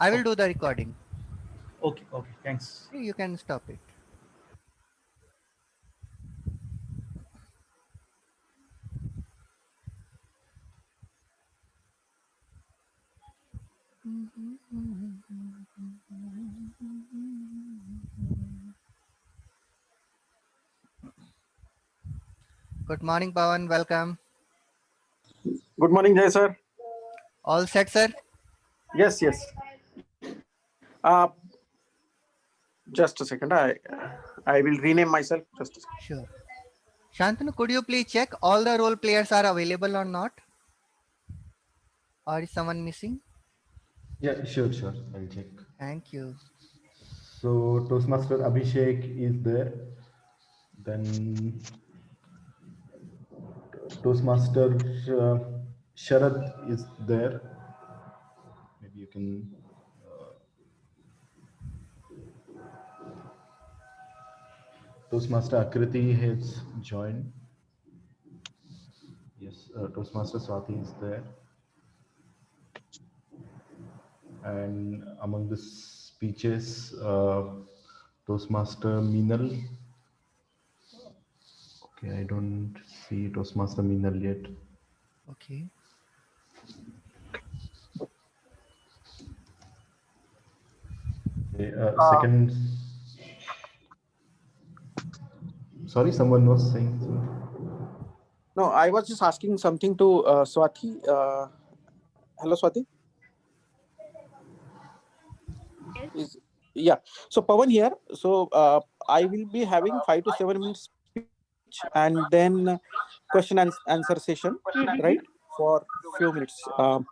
I will do the recording. Okay, thanks. You can stop it. Good morning, Pawan. Welcome. Good morning, Jay sir. All set, sir? Yes. Just a second. I will rename myself. Just a second. Sure. Shantanu, could you please check all the role players are available or not? Or is someone missing? Yeah, sure. I'll check. Thank you. So Toastmaster Abhishek is there. Then Toastmaster Sharad is there. Maybe you can. Toastmaster Akriti has joined. Yes, Toastmaster Swati is there. And among the speeches, Toastmaster Meenal. Okay, I don't see Toastmaster Meenal yet. Okay. Okay, second. Sorry, someone was saying something. No, I was just asking something to Swati. Hello, Swati. Yeah. So Pawan here. So I will be having 5 to 7 minutes speech and then question and answer session, right? For few minutes. 13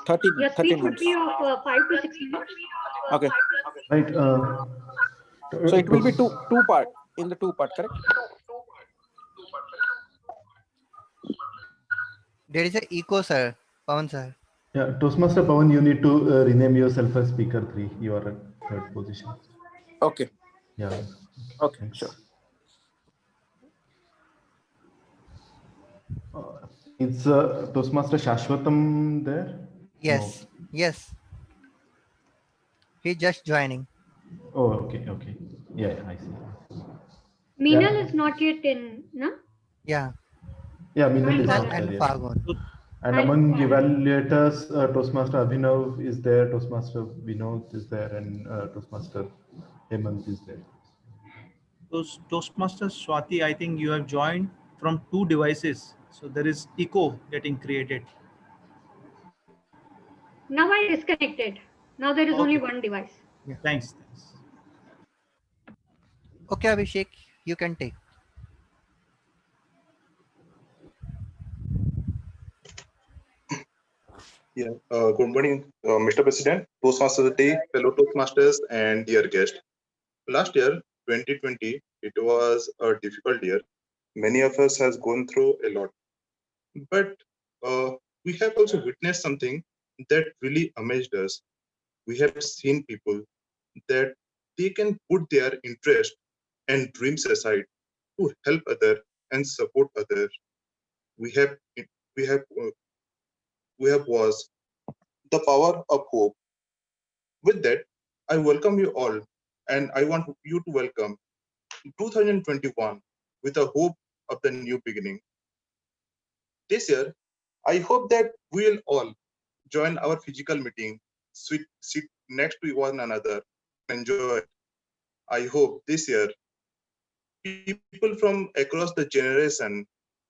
30 Your speech would minutes. be of 5 to 6 minutes. Okay. Right. So it will be two part in the 2 part, correct? There is an echo, sir. Pawan, sir. Yeah, Toastmaster Pawan, you need to rename yourself as speaker 3. You are at third position. Okay. Yeah. Okay. Thanks. Sure. Is Toastmaster Shashwatam there? Yes. No. Yes. He's just joining. Oh, okay. Yeah, I see. Meenal Yeah. is not yet in, no? Yeah. Yeah, Meenal is Meenal not and there yet. Fagun. And among evaluators, Toastmaster Abhinav is there, Toastmaster Vinod is there, and Toastmaster Hemant is there. Toastmaster Swati, I think you have joined from 2 devices. So there is echo getting created. Now I disconnected. Now there is only Okay. one device. Yeah. Thanks. Okay, Abhishek, you can take. Yeah. Good morning, Mr. President, Toastmasters Day, fellow Toastmasters, and dear guest. Last year, 2020, it was a difficult year. Many of us has gone through a lot, but we have also witnessed something that really amazed us. We have seen people that they can put their interest and dreams aside to help others and support others. We have we have was the power of hope. With that, I welcome you all, and I want you to welcome 2021 with a hope of the new beginning. This year, I hope that we'll all join our physical meeting, sit next to one another, enjoy it. I hope this year, people from across the generation,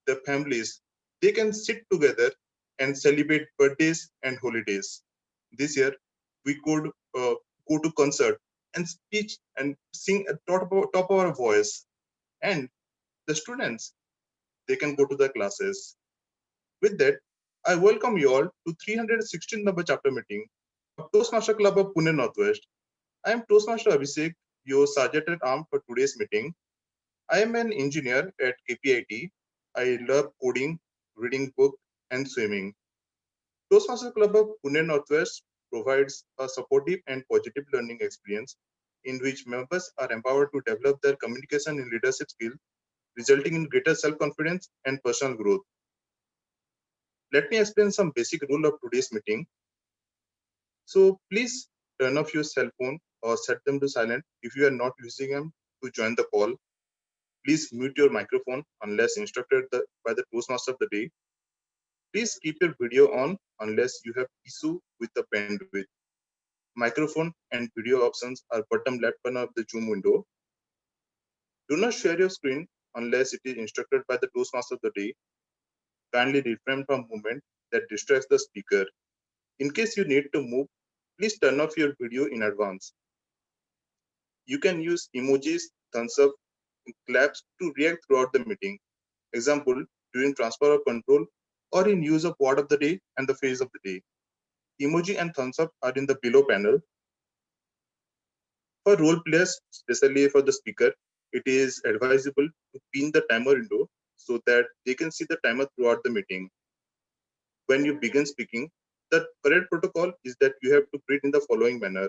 the families, they can sit together and celebrate birthdays and holidays. This year, we could go to concert and speech and sing at top of our voice. And the students, they can go to the classes. With that, I welcome you all to 316th number chapter meeting of Toastmaster Club of Pune Northwest. I am Toastmaster Abhishek, your Sergeant at Arms for today's meeting. I am an engineer at KPIT. I love coding, reading book, and swimming. Toastmaster Club of Pune Northwest provides a supportive and positive learning experience in which members are empowered to develop their communication and leadership skills, resulting in greater self-confidence and personal growth. Let me explain some basic rule of today's meeting. So please turn off your cell phone or set them to silent if you are not using them to join the call. Please mute your microphone unless instructed by the Toastmaster of the day. Please keep your video on unless you have issue with the bandwidth. Microphone and video options are bottom left corner of the Zoom window. Do not share your screen unless it is instructed by the Toastmaster of the day. Kindly refrain from movement that distracts the speaker. In case you need to move, please turn off your video in advance. You can use emojis, thumbs up, and claps to react throughout the meeting. Example, during transfer of control or in use of word of the day and the phrase of the day. Emoji and thumbs up are in the below panel. For role players, especially for the speaker, it is advisable to pin the timer window so that they can see the timer throughout the meeting. When you begin speaking, the correct protocol is that you have to greet in the following manner.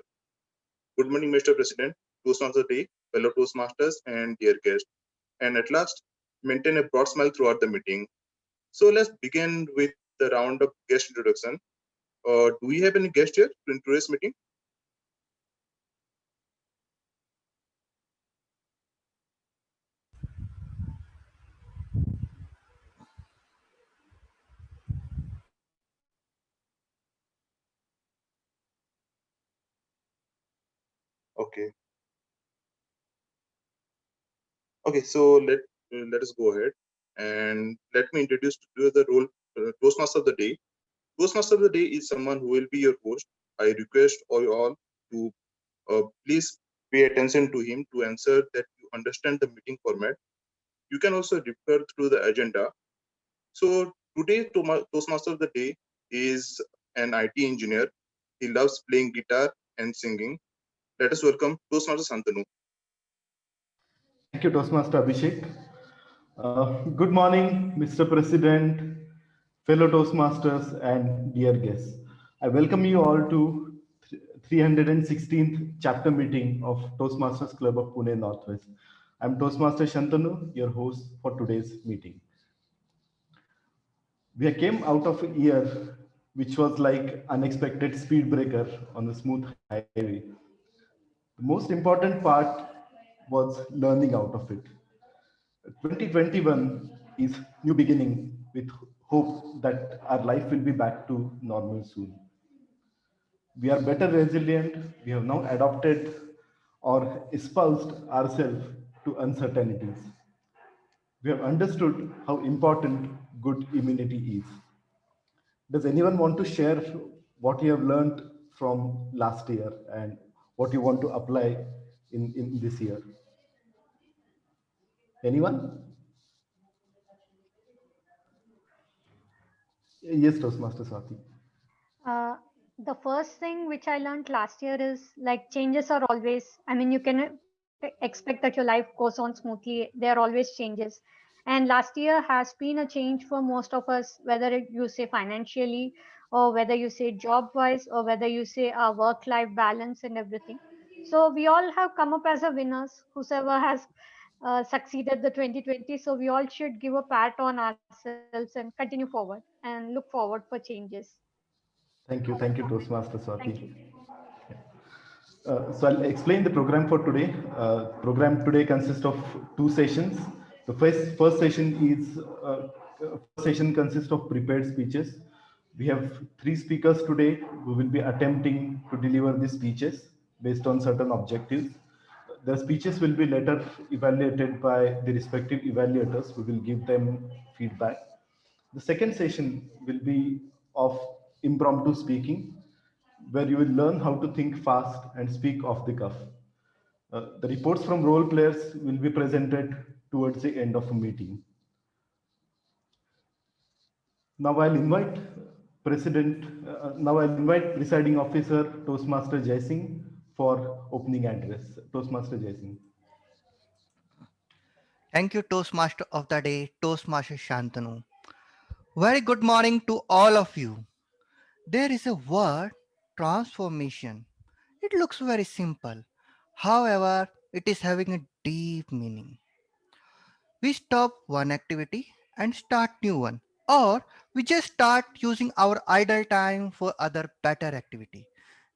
Good morning, Mr. President, Toastmaster of the day, fellow Toastmasters, and dear guests. And at last, maintain a broad smile throughout the meeting. So let's begin with the round of guest introduction. Do we have any guest here in today's meeting? Okay. Okay, so let us go ahead and let me introduce to you the role Toastmaster of the day. Toastmaster of the day is someone who will be your host. I request all to please pay attention to him to ensure that you understand the meeting format. You can also refer through the agenda. So today, Toastmaster of the day is an IT engineer. He loves playing guitar and singing. Let us welcome Toastmaster Santanu. Thank you, Toastmaster Abhishek. Good morning, Mr. President, fellow Toastmasters, and dear guests. I welcome you all to 316th chapter meeting of Toastmasters Club of Pune Northwest. I'm Toastmaster Shantanu, your host for today's meeting. We came out of a year which was like unexpected speed breaker on the smooth highway. The most important part was learning out of it. 2021 is new beginning with hope that our life will be back to normal soon. We are better resilient. We have now adopted or espoused ourselves to uncertainties. We have understood how important good immunity is. Does anyone want to share what you have learned from last year and what you want to apply in this year? Anyone? Yes, Toastmaster Swati. Uh, the first thing which I learned last year is like changes are always, I mean, you can expect that your life goes on smoothly. There are always changes. And last year has been a change for most of us, whether you say financially, or whether you say job wise, or whether you say work life balance and everything. So we all have come up as a winners, whosoever has succeeded the 2020. So we all should give a pat on ourselves and continue forward and look forward for changes. Thank you, Toastmaster Thank you. Swati. So I'll explain the program for today. Program today consists of two sessions. The first session consists of prepared speeches. We have three speakers today who will be attempting to deliver these speeches based on certain objectives. The speeches will be later evaluated by the respective evaluators who will give them feedback. The second session will be of impromptu speaking, where you will learn how to think fast and speak off the cuff. The reports from role players will be presented towards the end of a meeting. Now I'll invite Presiding Officer Toastmaster Jai Singh for opening address. Toastmaster Jai Singh. Thank you, Toastmaster of the day, Toastmaster Shantanu. Very good morning to all of you. There is a word, transformation. It looks very simple. However, it is having a deep meaning. We stop one activity and start new one, or we just start using our idle time for other better activity.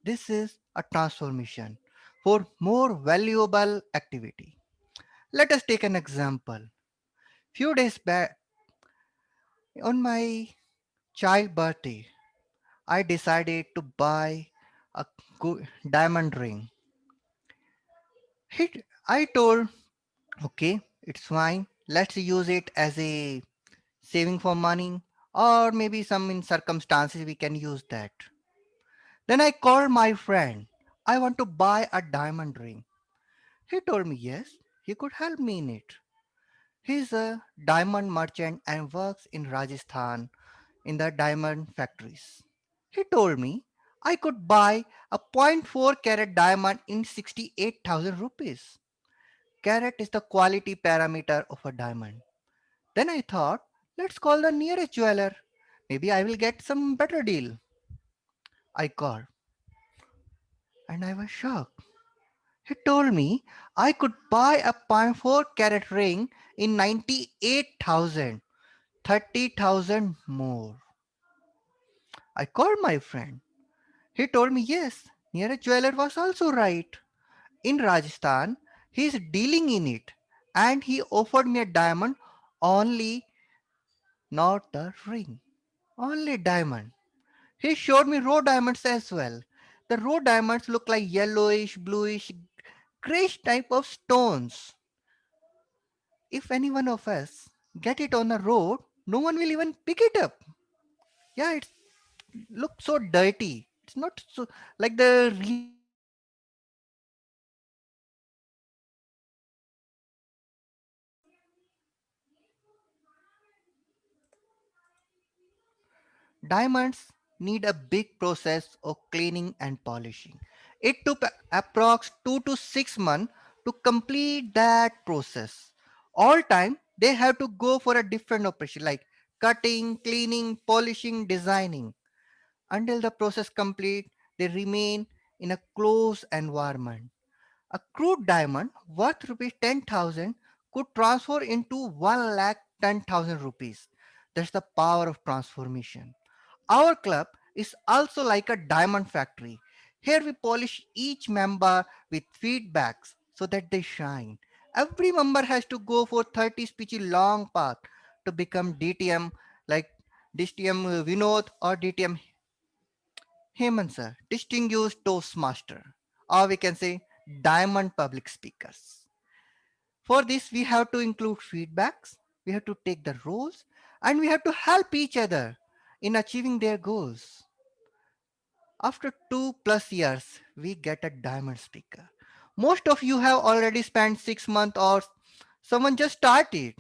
This is a transformation for more valuable activity. Let us take an example. Few days back, on my child birthday, I decided to buy a diamond ring. I told, okay, it's fine. Let's use it as a saving for money, or maybe some in circumstances we can use that. Then I called my friend. I want to buy a diamond ring. He told me yes, he could help me in it. He's a diamond merchant and works in Rajasthan in the diamond factories. He told me I could buy a zero point 0.4 carat diamond in 68,000 rupees. Carat is the quality parameter of a diamond. Then I thought, let's call the nearest jeweler. Maybe I will get some better deal. I called and I was shocked. He told me I could buy a zero point 0.4 carat ring in 98,000, 30,000 more. I called my friend. He told me yes, nearest jeweler was also right. In Rajasthan, he is dealing in it and he offered me a diamond only, not the ring, only diamond. He showed me raw diamonds as well. The raw diamonds look like yellowish, bluish, grayish type of stones. If any one of us get it on the road, no one will even pick it up. Yeah, it looks so dirty. It's not so like the real diamonds need a big process of cleaning and polishing. It took approx 2 to 6 months to complete that process. All time they have to go for a different operation like cutting, cleaning, polishing, designing. Until the process complete, they remain in a closed environment. A crude diamond worth rupees 10,000 could transfer into 1 lakh 10,000 rupees. That's the power of transformation. Our club is also like a diamond factory. Here we polish each member with feedbacks so that they shine. Every member has to go for 30 speechy long path to become DTM like DTM Vinod or DTM Hemant sir, distinguished Toastmaster, or we can say diamond public speakers. For this, we have to include feedbacks, we have to take the roles, and we have to help each other in achieving their goals. After 2+ years, we get a diamond speaker. Most of you have already spent 6 months or someone just started,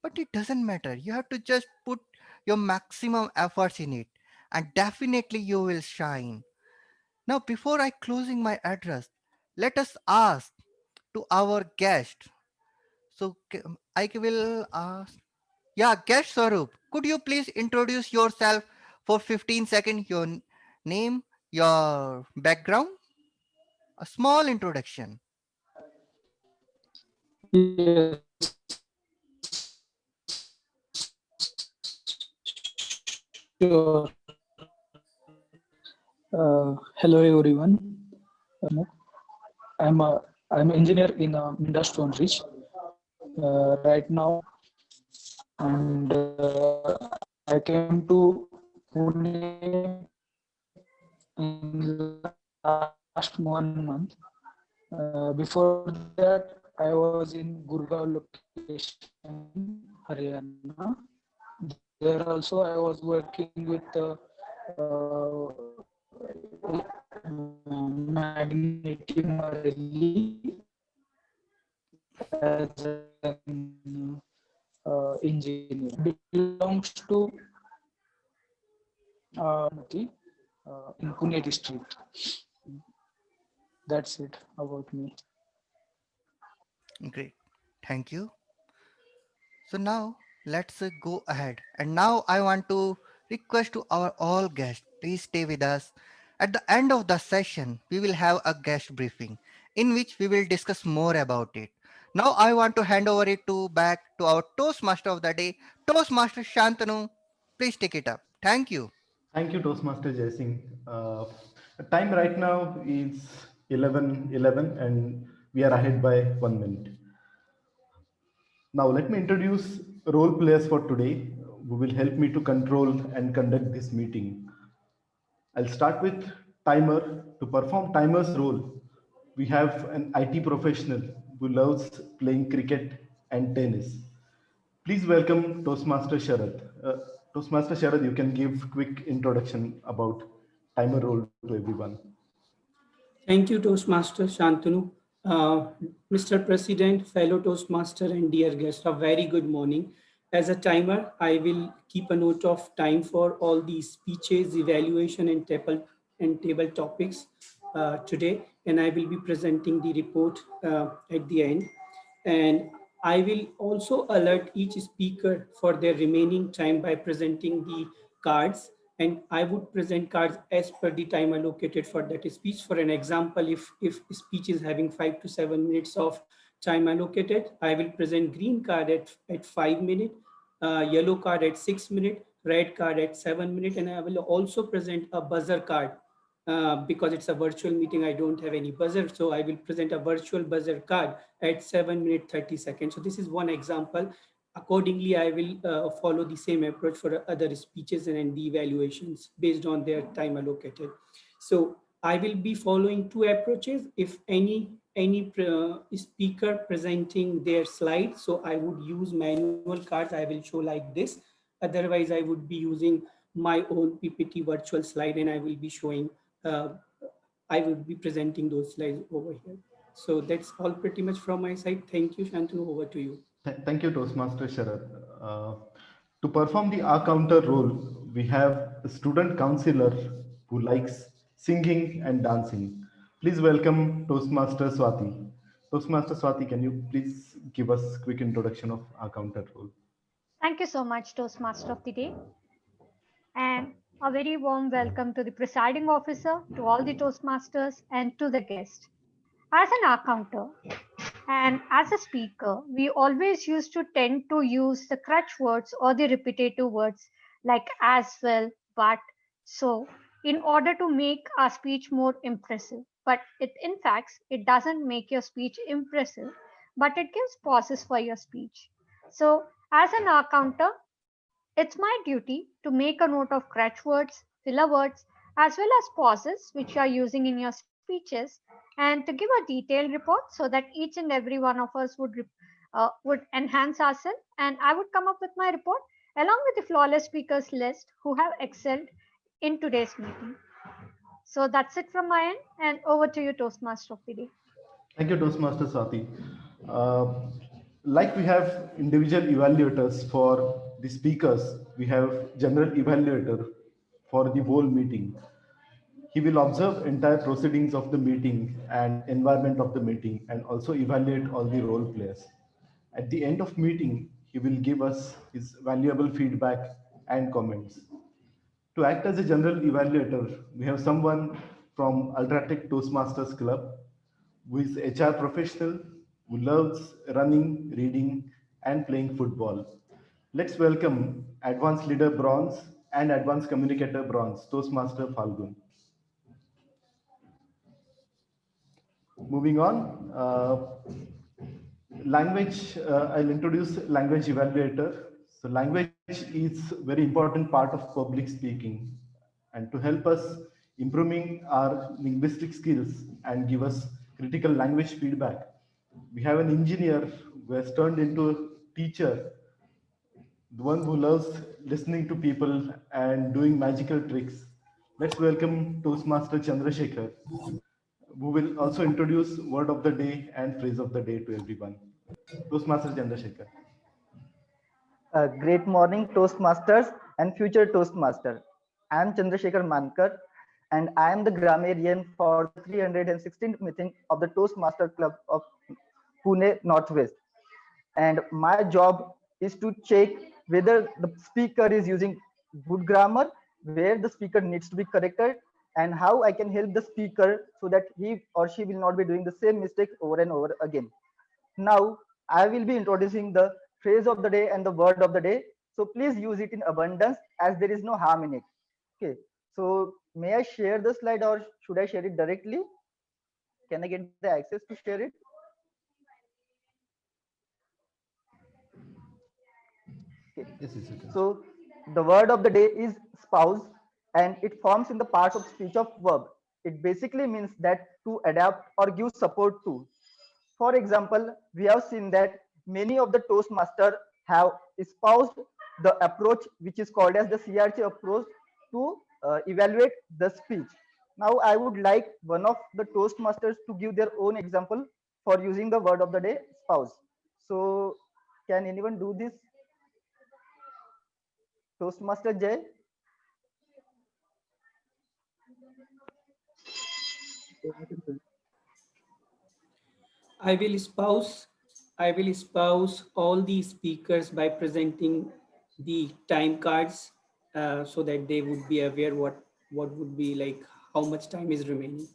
but it doesn't matter. You have to just put your maximum efforts in it, and definitely you will shine. Now, before I closing my address, let us ask to our guest. So I will ask, yeah, guest Swaroop, could you please introduce yourself for 15 seconds? Your name, your background, a small introduction. Sure. Hello everyone. I'm a I'm an engineer in Indus Reach right now, and I came to Pune in last 1 month. Before that, I was in Gurgaon location, Haryana. There also I was working with Magneti Marelli as an engineer. Belongs to in Pune district. That's it about me. Great. Thank you. So now let's go ahead. And now I want to request to our all guests, please stay with us. At the end of the session, we will have a guest briefing in which we will discuss more about it. Now I want to hand over it to back to our Toastmaster of the day, Toastmaster Shantanu. Please take it up. Thank you. Thank you, Toastmaster Jaising. Time right now is 11:11 and we are ahead by 1 minute. Now let me introduce role players for today who will help me to control and conduct this meeting. I'll start with timer. To perform timer's role, we have an IT professional who loves playing cricket and tennis. Please welcome Toastmaster Sharad. Toastmaster Sharad, you can give quick introduction about timer role to everyone. Thank you, Toastmaster Shantanu. Uh, Mr. President, fellow Toastmaster, and dear guests, a very good morning. As a timer, I will keep a note of time for all these speeches, evaluation, and table topics today, and I will be presenting the report at the end. And I will also alert each speaker for their remaining time by presenting the cards, and I would present cards as per the time allocated for that speech. For an example, if speech is having 5 to 7 minutes of time allocated, I will present green card at 5 minutes, yellow card at 6 minutes, red card at 7 minutes, and I will also present a buzzer card. Because it's a virtual meeting, I don't have any buzzer, so I will present a virtual buzzer card at 7 minutes 30 seconds. So this is one example. Accordingly, I will follow the same approach for other speeches and the evaluations based on their time allocated. So I will be following two approaches. If any speaker presenting their slides, so I would use manual cards. I will show like this. Otherwise, I would be using my own PPT virtual slide, and I will be showing. I will be presenting those slides over here. So that's all pretty much from my side. Thank you, Shantanu. Over to you. Thank you, Toastmaster Sharad. To perform the R counter role, we have a student counselor who likes singing and dancing. Please welcome Toastmaster Swati. Toastmaster Swati, can you please give us a quick introduction of R counter role? Thank you so much, Toastmaster of the Day. And a very warm welcome to the presiding officer, to all the Toastmasters, and to the guest. As an accountant and as a speaker, we always used to tend to use the crutch words or the repetitive words like as well, but, so, in order to make our speech more impressive. But in fact, it doesn't make your speech impressive, but it gives pauses for your speech. So, as an accountant, it's my duty to make a note of crutch words, filler words, as well as pauses which you are using in your speeches, and to give a detailed report so that each and every one of us would enhance ourselves. And I would come up with my report along with the flawless speakers list who have excelled in today's meeting. So that's it from my end, and over to you, Toastmaster of the Day. Thank you, Toastmaster Swati. Like we have individual evaluators for the speakers, we have general evaluator for the whole meeting. He will observe entire proceedings of the meeting and environment of the meeting and also evaluate all the role players. At the end of meeting, he will give us his valuable feedback and comments. To act as a general evaluator, we have someone from Ultratech Toastmasters Club who is HR professional who loves running, reading, and playing football. Let's welcome Advanced Leader Bronze and Advanced Communicator Bronze, Toastmaster Falgun. Moving on, I'll introduce language evaluator. So language is very important part of public speaking, and to help us improving our linguistic skills and give us critical language feedback, we have an engineer who has turned into a teacher, the one who loves listening to people and doing magical tricks. Let's welcome Toastmaster Chandrasekhar, who will also introduce word of the day and phrase of the day to everyone. Toastmaster Chandrasekhar. Great morning, Toastmasters and future Toastmaster. I am Chandrasekhar Mankar, and I am the grammarian for the 316th meeting of the Toastmaster Club of Pune Northwest. And my job is to check whether the speaker is using good grammar, where the speaker needs to be corrected, and how I can help the speaker so that he or she will not be doing the same mistake over and over again. Now, I will be introducing the phrase of the day and the word of the day. So please use it in abundance as there is no harm in it. Okay. So may I share the slide or should I share it directly? Can I get the access to share it? Okay. Yes, yes, you can. So the word of the day is spouse, and it forms in the part of speech of verb. It basically means that to adapt or give support to. For example, we have seen that many of the Toastmasters have espoused the approach which is called as the CRT approach to evaluate the speech. Now, I would like one of the Toastmasters to give their own example for using the word of the day, spouse. So, can anyone do this? Toastmaster Jay? I will espouse all the speakers by presenting the time cards so that they would be aware what would be like, how much time is remaining.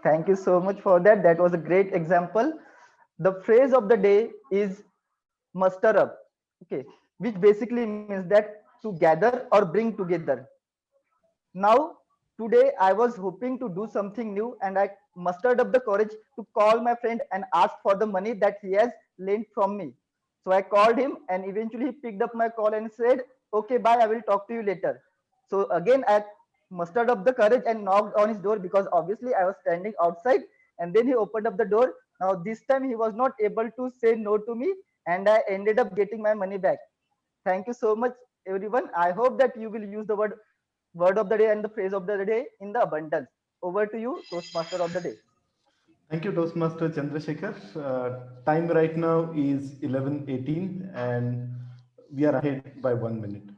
Thank you so much for that. That was a great example. The phrase of the day is muster up, okay, which basically means that to gather or bring together. Now, today I was hoping to do something new and I mustered up the courage to call my friend and ask for the money that he has lent from me. So I called him and eventually he picked up my call and said, okay, bye, I will talk to you later. So again, I mustered up the courage and knocked on his door because obviously I was standing outside, and then he opened up the door. Now, this time he was not able to say no to me, and I ended up getting my money back. Thank you so much, everyone. I hope that you will use the word of the day and the phrase of the day in the abundance. Over to you, Toastmaster of the day. Thank you, Toastmaster Chandrasekhar. Time right now is 11:18 and we are ahead by 1 minute.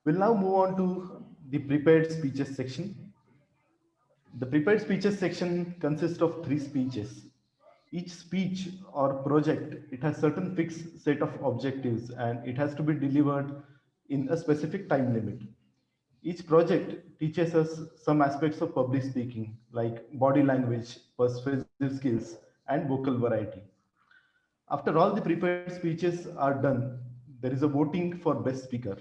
We'll now move on to the prepared speeches section. The prepared speeches section consists of 3 speeches. Each speech or project, it has certain fixed set of objectives and it has to be delivered in a specific time limit. Each project teaches us some aspects of public speaking like body language, persuasive skills, and vocal variety. After all the prepared speeches are done, there is a voting for best speaker.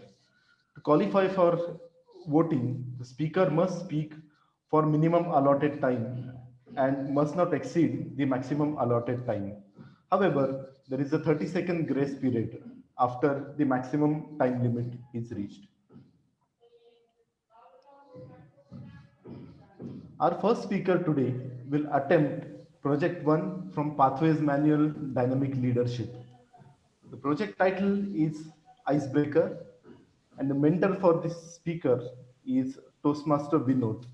To qualify for voting, the speaker must speak for minimum allotted time and must not exceed the maximum allotted time. However, there is a 30-second grace period after the maximum time limit is reached. Our first speaker today will attempt Project 1 from Pathways Manual Dynamic Leadership. The project title is Icebreaker, and the mentor for this speaker is Toastmaster Vinod.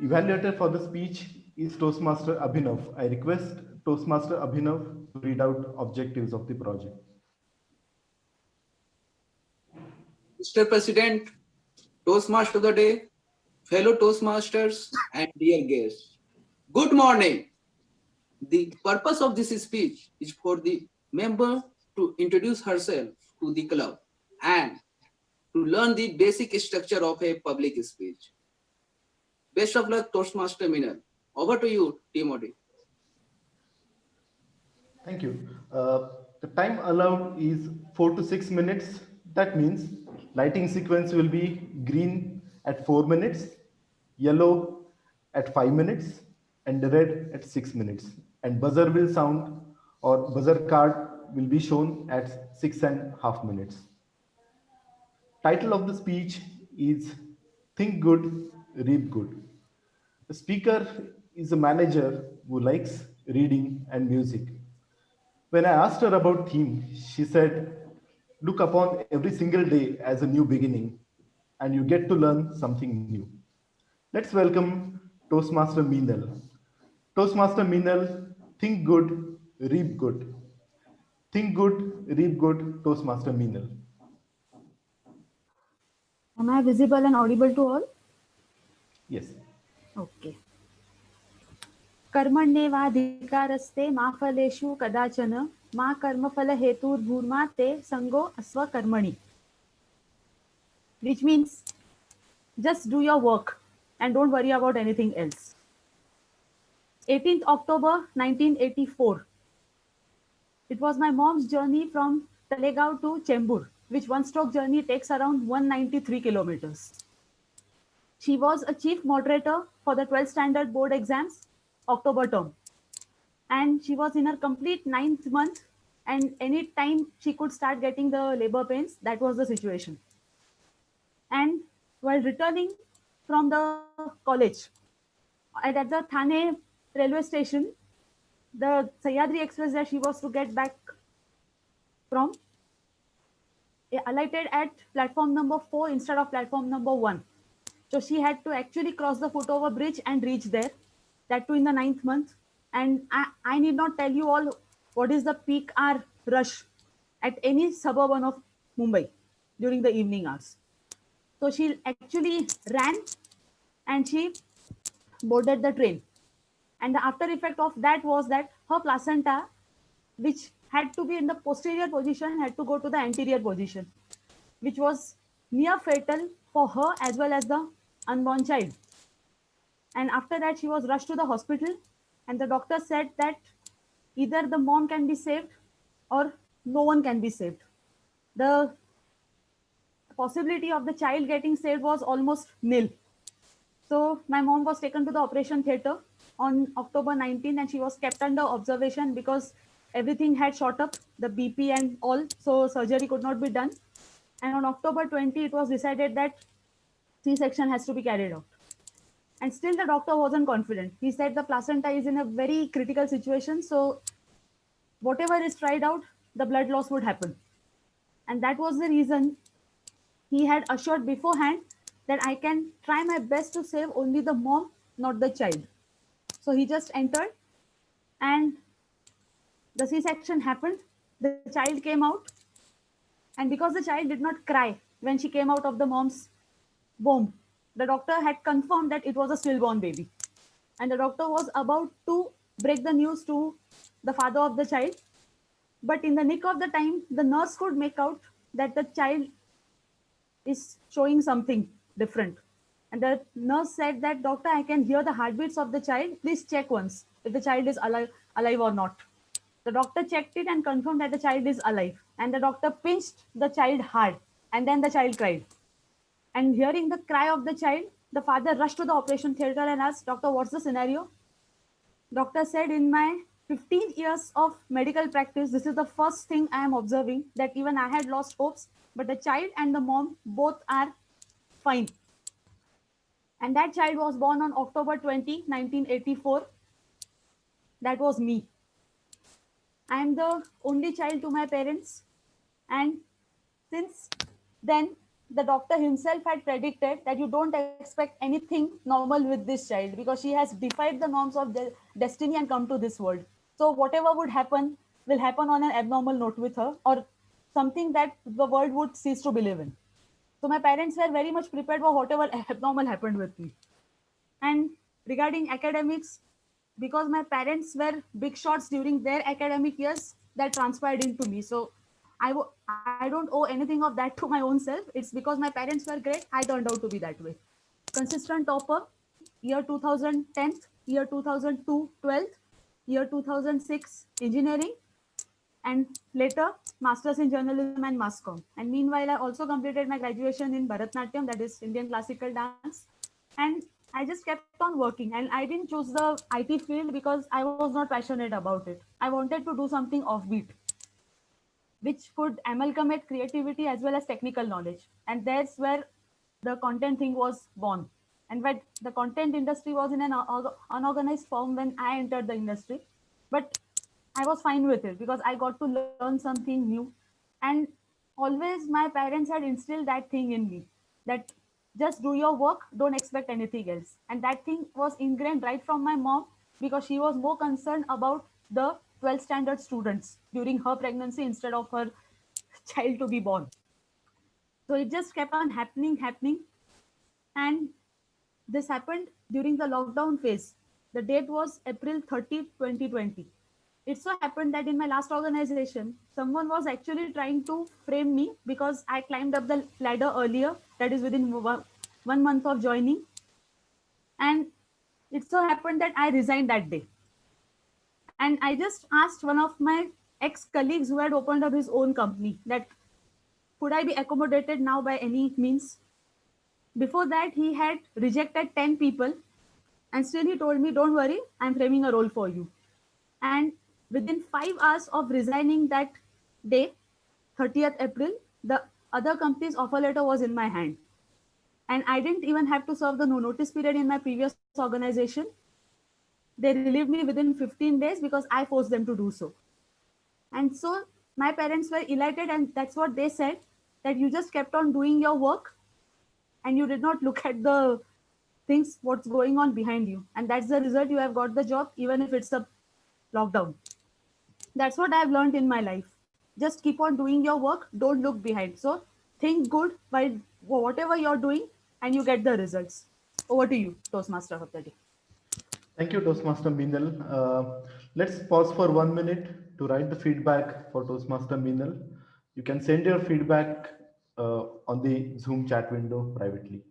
Evaluator for the speech is Toastmaster Abhinav. I request Toastmaster Abhinav to read out objectives of the project. Mr. President, Toastmaster of the day, fellow Toastmasters, and dear guests. Good morning. The purpose of this speech is for the member to introduce herself to the club and to learn the basic structure of a public speech. Best of luck, Toastmaster Minal. Over to you, Timothy. Thank you. The time allowed is 4 to 6 minutes. That means lighting sequence will be green at 4 minutes, yellow at 5 minutes, and red at 6 minutes. And buzzer will sound, or buzzer card will be shown at 6.5 minutes. Title of the speech is Think Good, Read Good. The speaker is a manager who likes reading and music. When I asked her about theme, she said, look upon every single day as a new beginning and you get to learn something new. Let's welcome Toastmaster Meenal. Toastmaster Meenal, think good, read good. Think good, read good, Toastmaster Meenal. Am I visible and audible to all? Yes. Okay. कर्मण्येवाधिकारस्ते मा फलेषु कदाचन मा कर्मफल हेतुर्भूर्मा ते संगो अस्वकर्मणि. Which means just do your work and don't worry about anything else. 18th October 1984. It was my mom's journey from Talegaon to Chembur. which one stroke journey takes around 193 kilometers. She was a chief moderator for the 12th standard board exams, October term. And she was in her complete 9th month, and any time she could start getting the labor pains, that was the situation. And while returning from the college, at the Thane railway station, the Sahyadri Express that she was to get back from alighted at platform number 4 instead of platform number 1. So she had to actually cross the footover bridge and reach there, that too in the 9th month. And I need not tell you all what is the peak hour rush at any suburban of Mumbai during the evening hours. So she actually ran and she boarded the train. And the after effect of that was that her placenta, which had to be in the posterior position, had to go to the anterior position, which was near fatal for her as well as the unborn child. And after that, she was rushed to the hospital, and the doctor said that either the mom can be saved or no one can be saved. The possibility of the child getting saved was almost nil. So my mom was taken to the operation theatre on October 19th, and she was kept under observation because everything had shot up, the BP and all, so surgery could not be done. And on October 20, it was decided that C-section has to be carried out. And still the doctor wasn't confident. He said the placenta is in a very critical situation, so whatever is tried out, the blood loss would happen. And that was the reason he had assured beforehand that I can try my best to save only the mom, not the child. So he just entered, and the C-section happened. The child came out, and because the child did not cry when she came out of the mom's womb, the doctor had confirmed that it was a stillborn baby. And the doctor was about to break the news to the father of the child. But in the nick of the time, the nurse could make out that the child is showing something different. And the nurse said that, "Doctor, I can hear the heartbeats of the child. Please check once if the child is alive or not." The doctor checked it and confirmed that the child is alive. And the doctor pinched the child hard, and then the child cried. And hearing the cry of the child, the father rushed to the operation theatre and asked, "Doctor, what's the scenario?" Doctor said, "In my 15 years of medical practice, this is the first thing I am observing, that even I had lost hopes, but the child and the mom both are fine." And that child was born on October 20, 1984. That was me. I am the only child to my parents. And since then, the doctor himself had predicted that you don't expect anything normal with this child, because she has defied the norms of destiny and come to this world. So whatever would happen will happen on an abnormal note with her, or something that the world would cease to believe in. So my parents were very much prepared for whatever abnormal happened with me. And regarding academics, because my parents were big shots during their academic years, that transpired into me. So I don't owe anything of that to my own self. It's because my parents were great, I turned out to be that way. Consistent topper, year 2010, year 2002, 12th, year 2006, engineering, and later masters in journalism and mass comm. And meanwhile, I also completed my graduation in Bharatnatyam, that is Indian classical dance. And I just kept on working, and I didn't choose the IT field because I was not passionate about it. I wanted to do something offbeat, which could amalgamate creativity as well as technical knowledge. And that's where the content thing was born. And when the content industry was in an unorganized form when I entered the industry, but I was fine with it because I got to learn something new. And always my parents had instilled that thing in me, that just do your work, don't expect anything else. And that thing was ingrained right from my mom, because she was more concerned about the 12th standard students during her pregnancy instead of her child to be born. So it just kept on happening. And this happened during the lockdown phase. The date was April 30, 2020. It so happened that in my last organization, someone was actually trying to frame me because I climbed up the ladder earlier, that is within 1 month of joining. And it so happened that I resigned that day. And I just asked one of my ex-colleagues who had opened up his own company that, could I be accommodated now by any means? Before that, he had rejected 10 people, and still he told me, don't worry, I'm framing a role for you. And within 5 hours of resigning that day, 30th April, the other company's offer letter was in my hand. And I didn't even have to serve the no notice period in my previous organization. They relieved me within 15 days because I forced them to do so. And so my parents were elated, and that's what they said, that you just kept on doing your work and you did not look at the things, what's going on behind you. And that's the result. You have got the job, even if it's a lockdown. That's what I've learned in my life. Just keep on doing your work. Don't look behind. So think good while whatever you're doing, and you get the results. Over to you, Toastmaster of the day. Thank you, Toastmaster Meenal. Let's pause for 1 minute to write the feedback for Toastmaster Meenal. You can send your feedback on the Zoom chat window privately.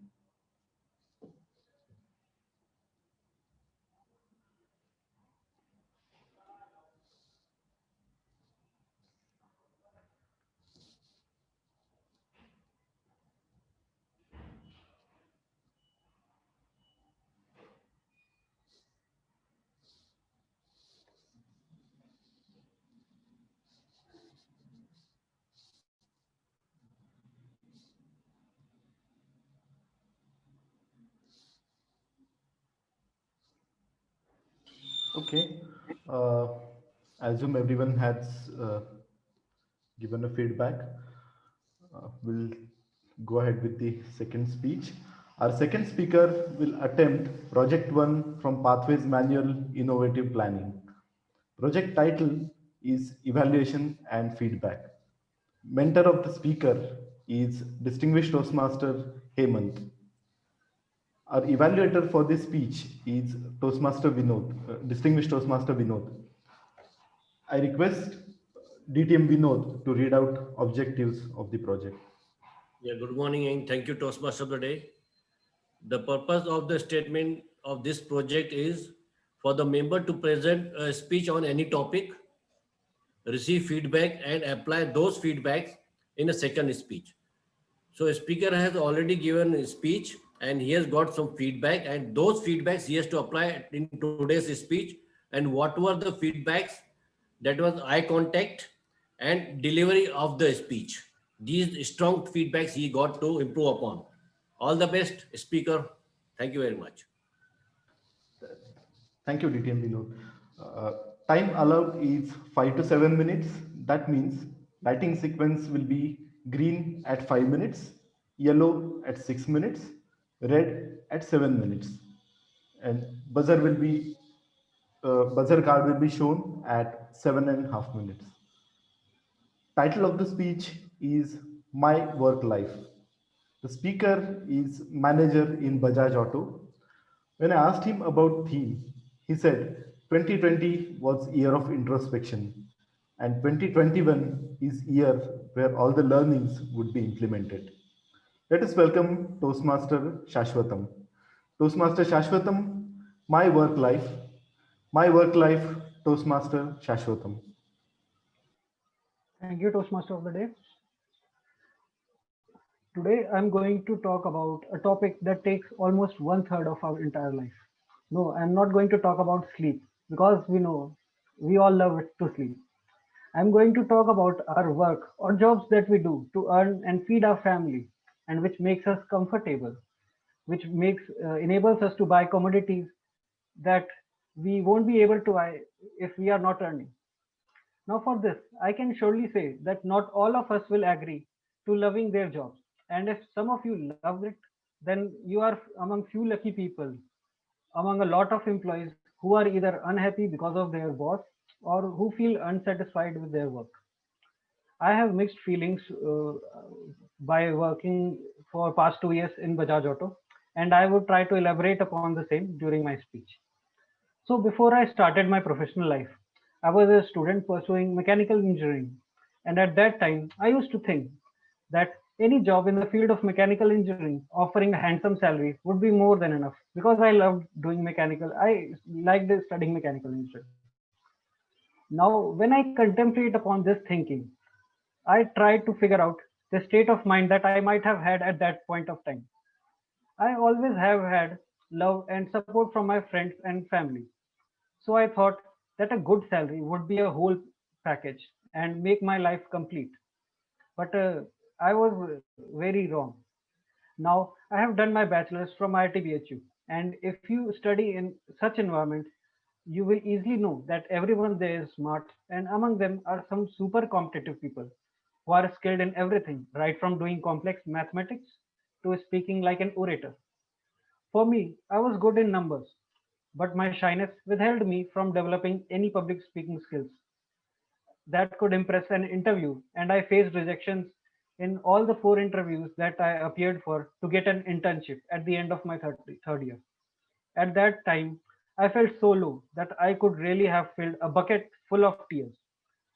Okay. I assume everyone has given a feedback. We'll go ahead with the second speech. Our second speaker will attempt Project 1 from Pathways Manual Innovative Planning. Project title is Evaluation and Feedback. Mentor of the speaker is Distinguished Toastmaster Hemant. Our evaluator for this speech is Toastmaster Vinod, Distinguished Toastmaster Vinod. I request DTM Vinod to read out objectives of the project. Yeah, good morning and thank you, Toastmaster of the day. The purpose of the statement of this project is for the member to present a speech on any topic, receive feedback and apply those feedbacks in a second speech. So a speaker has already given a speech and he has got some feedback, and those feedbacks he has to apply in today's speech. And what were the feedbacks? That was eye contact and delivery of the speech. These strong feedbacks he got to improve upon. All the best, speaker. Thank you very much. Thank you, DTM Vinod. Time allowed is 5 to 7 minutes. That means lighting sequence will be green at 5 minutes, yellow at 6 minutes, red at 7 minutes, and buzzer card will be shown at 7.5 minutes. Title of the speech is My Work Life. The speaker is manager in Bajaj Auto. When I asked him about theme, he said 2020 was year of introspection and 2021 is year where all the learnings would be implemented. Let us welcome Toastmaster Shashwatam. Toastmaster Shashwatam, My Work Life. My Work Life, Toastmaster Shashwatam. Thank you, Toastmaster of the day. Today, I'm going to talk about a topic that takes almost 1/3 of our entire life. No, I'm not going to talk about sleep because we know we all love it to sleep. I'm going to talk about our work or jobs that we do to earn and feed our family, and which makes us comfortable, which enables us to buy commodities that we won't be able to buy if we are not earning. Now, for this, I can surely say that not all of us will agree to loving their jobs. And if some of you love it, then you are among few lucky people, among a lot of employees who are either unhappy because of their boss or who feel unsatisfied with their work. I have mixed feelings by working for past 2 years in Bajaj Auto, and I would try to elaborate upon the same during my speech. So before I started my professional life, I was a student pursuing mechanical engineering. And at that time, I used to think that any job in the field of mechanical engineering offering a handsome salary would be more than enough because I loved doing mechanical. I liked studying mechanical engineering. Now, when I contemplate upon this thinking, I tried to figure out the state of mind that I might have had at that point of time. I always have had love and support from my friends and family. So I thought that a good salary would be a whole package and make my life complete. But I was very wrong. Now I have done my bachelor's from IIT BHU, and if you study in such environment, you will easily know that everyone there is smart, and among them are some super competitive people who are skilled in everything, right from doing complex mathematics to speaking like an orator. For me, I was good in numbers, but my shyness withheld me from developing any public speaking skills that could impress an interview, and I faced rejections in all the 4 interviews that I appeared for to get an internship at the end of my third year. At that time, I felt so low that I could really have filled a bucket full of tears.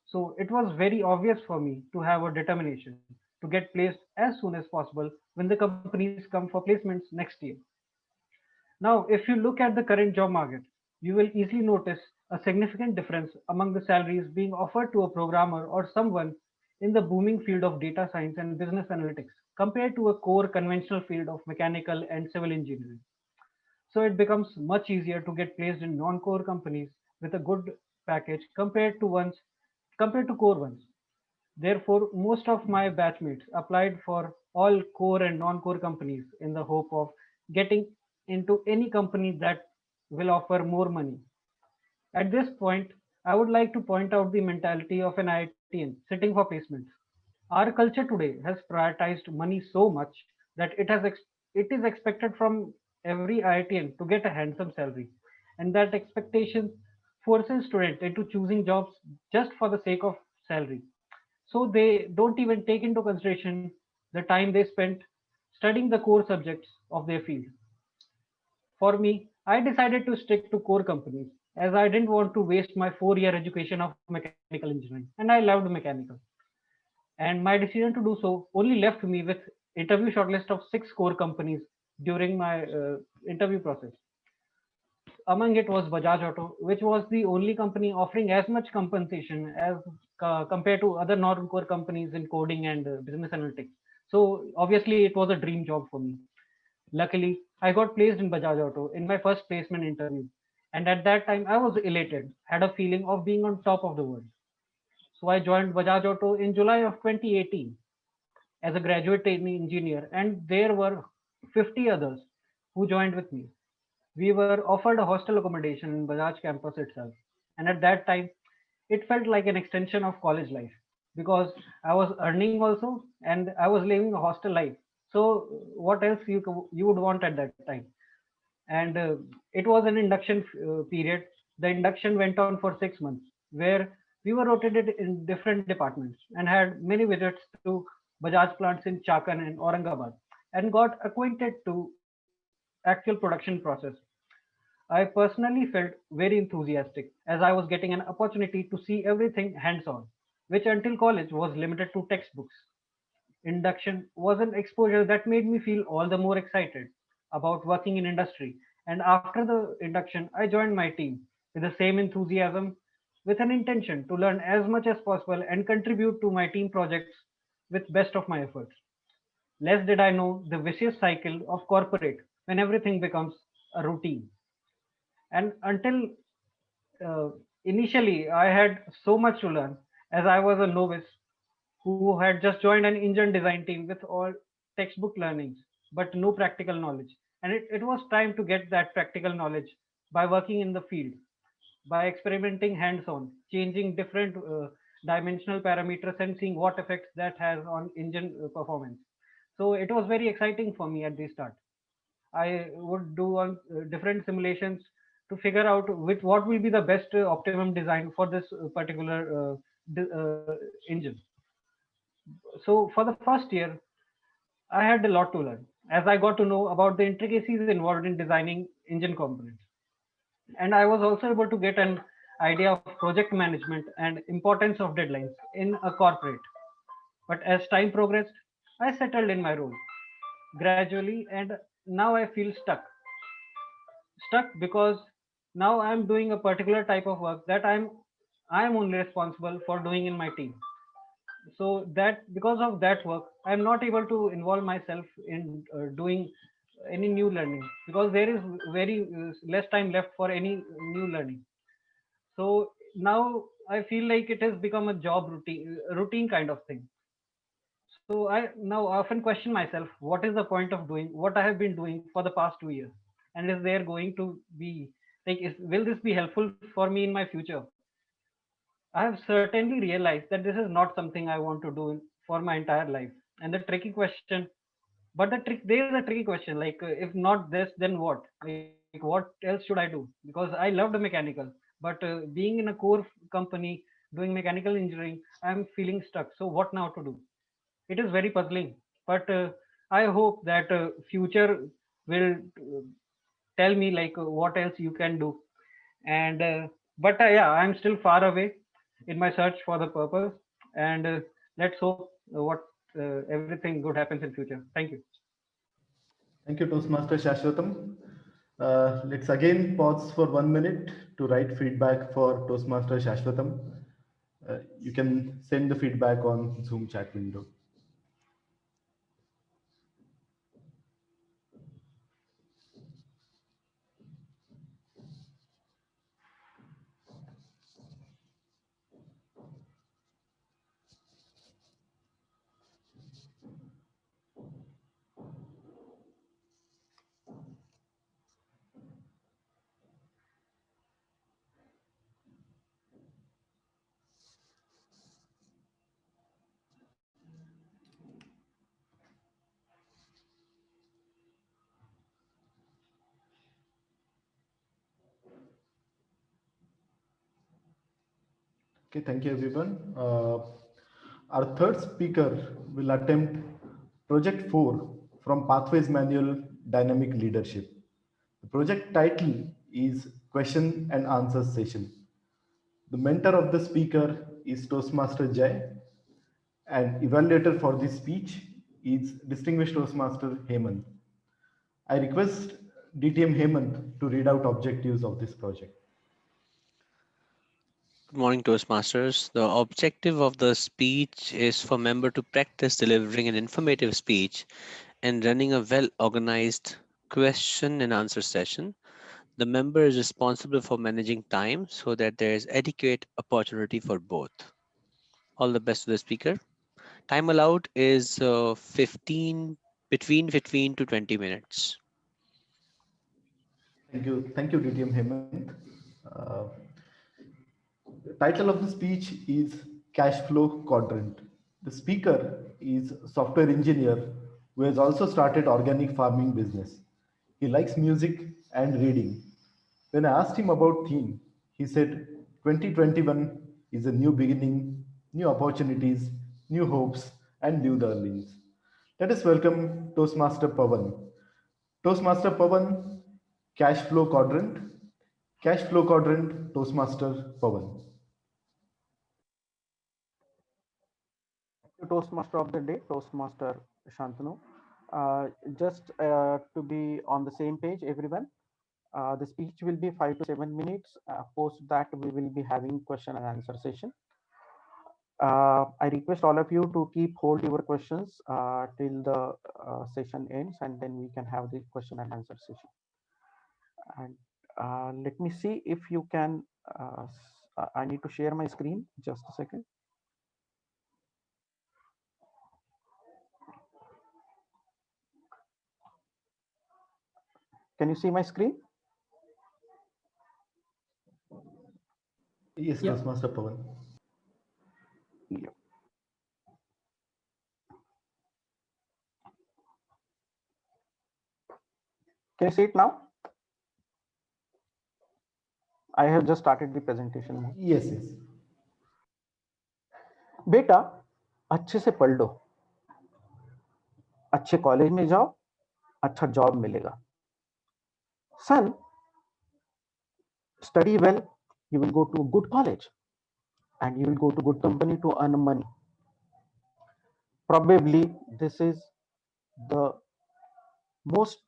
So it was very obvious for me to have a determination to get placed as soon as possible when the companies come for placements next year. Now, if you look at the current job market, you will easily notice a significant difference among the salaries being offered to a programmer or someone in the booming field of data science and business analytics compared to a core conventional field of mechanical and civil engineering. So it becomes much easier to get placed in non-core companies with a good package compared to core ones. Therefore, most of my batchmates applied for all core and non-core companies in the hope of getting into any company that will offer more money. At this point, I would like to point out the mentality of an IITian sitting for placements. Our culture today has prioritized money so much that it is expected from every IITian to get a handsome salary, and that expectation forces students into choosing jobs just for the sake of salary. So they don't even take into consideration the time they spent studying the core subjects of their field. For me, I decided to stick to core companies as I didn't want to waste my 4 year education of mechanical engineering, and I loved mechanical. And my decision to do so only left me with interview shortlist of 6 core companies during my interview process. Among it was Bajaj Auto, which was the only company offering as much compensation as compared to other non-core companies in coding and business analytics. So obviously, it was a dream job for me. Luckily, I got placed in Bajaj Auto in my first placement interview, and at that time, I was elated, had a feeling of being on top of the world. So I joined Bajaj Auto in July of 2018 as a graduate trainee engineer, and there were 50 others who joined with me. We were offered a hostel accommodation in Bajaj campus itself. And at that time, it felt like an extension of college life because I was earning also and I was living a hostel life. So what else you would want at that time? And it was an induction period. The induction went on for 6 months, where we were rotated in different departments and had many visits to Bajaj plants in Chakan and Aurangabad, and got acquainted to actual production process. I personally felt very enthusiastic as I was getting an opportunity to see everything hands on, which until college was limited to textbooks. Induction was an exposure that made me feel all the more excited about working in industry. And after the induction, I joined my team with the same enthusiasm, with an intention to learn as much as possible and contribute to my team projects with best of my efforts. Less did I know the vicious cycle of corporate when everything becomes a routine. And until uh, initially, I had so much to learn as I was a novice who had just joined an engine design team with all textbook learnings, but no practical knowledge. And it was time to get that practical knowledge by working in the field, by experimenting hands on, changing different dimensional parameters and seeing what effects that has on engine performance. So it was very exciting for me at the start. I would do on different simulations to figure out which what will be the best optimum design for this particular engine. So for the first year, I had a lot to learn as I got to know about the intricacies involved in designing engine components. And I was also able to get an idea of project management and importance of deadlines in a corporate. But as time progressed, I settled in my role gradually, and now I feel stuck because now I'm doing a particular type of work that I'm only responsible for doing in my team. So that because of that work, I'm not able to involve myself in doing any new learning because there is very less time left for any new learning. So now I feel like it has become a job routine kind of thing. So I now often question myself, what is the point of doing what I have been doing for the past 2 years? And is there going to be will this be helpful for me in my future? I have certainly realized that this is not something I want to do for my entire life. And the tricky question, there is a tricky question like, if not this, then what? Like, what else should I do? Because I loved mechanical, but being in a core company doing mechanical engineering, I'm feeling stuck. So, what now to do? It is very puzzling, but I hope that future will tell me like what else you can do. And but yeah, I'm still far away in my search for the purpose, and let's hope what everything good happens in future. Thank you. Thank you, Toastmaster Shashwatam. Let's again pause for 1 minute to write feedback for Toastmaster Shashwatam. You can send the feedback on Zoom chat window. Okay, thank you everyone. Our third speaker will attempt Project 4 from Pathways Manual Dynamic Leadership. The project title is Question and Answer Session. The mentor of the speaker is Toastmaster Jay, and evaluator for this speech is Distinguished Toastmaster Hemant. I request DTM Hemant to read out objectives of this project. Good morning, Toastmasters. The objective of the speech is for member to practice delivering an informative speech and running a well-organized question and answer session. The member is responsible for managing time so that there is adequate opportunity for both. All the best to the speaker. Time allowed is between 15 to 20 minutes. Thank you, DTM Hemant. The title of the speech is Cash Flow Quadrant. The speaker is a software engineer who has also started organic farming business. He likes music and reading. When I asked him about theme, he said 2021 is a new beginning, new opportunities, new hopes, and new learnings. Let us welcome Toastmaster Pawan. Toastmaster Pawan, Cash Flow Quadrant. Cash Flow Quadrant, Toastmaster Pawan. Toastmaster of the day, Toastmaster Shantanu. Just to be on the same page, everyone, the speech will be 5 to 7 minutes. Post that, we will be having question and answer session. I request all of you to keep hold your questions till the session ends, and then we can have the question and answer session. And let me see if you can. I need to share my screen. Just a second. Can you see my screen? Yes, Yeah. Toastmaster Pawan. Yeah. Can you see it now? I have just started the presentation. Yes, yes. बेटा अच्छे से पढ़ लो, अच्छे college में जाओ, अच्छा job मिलेगा. Son, study well, you will go to a good college and you will go to good company to earn money. Probably this is the most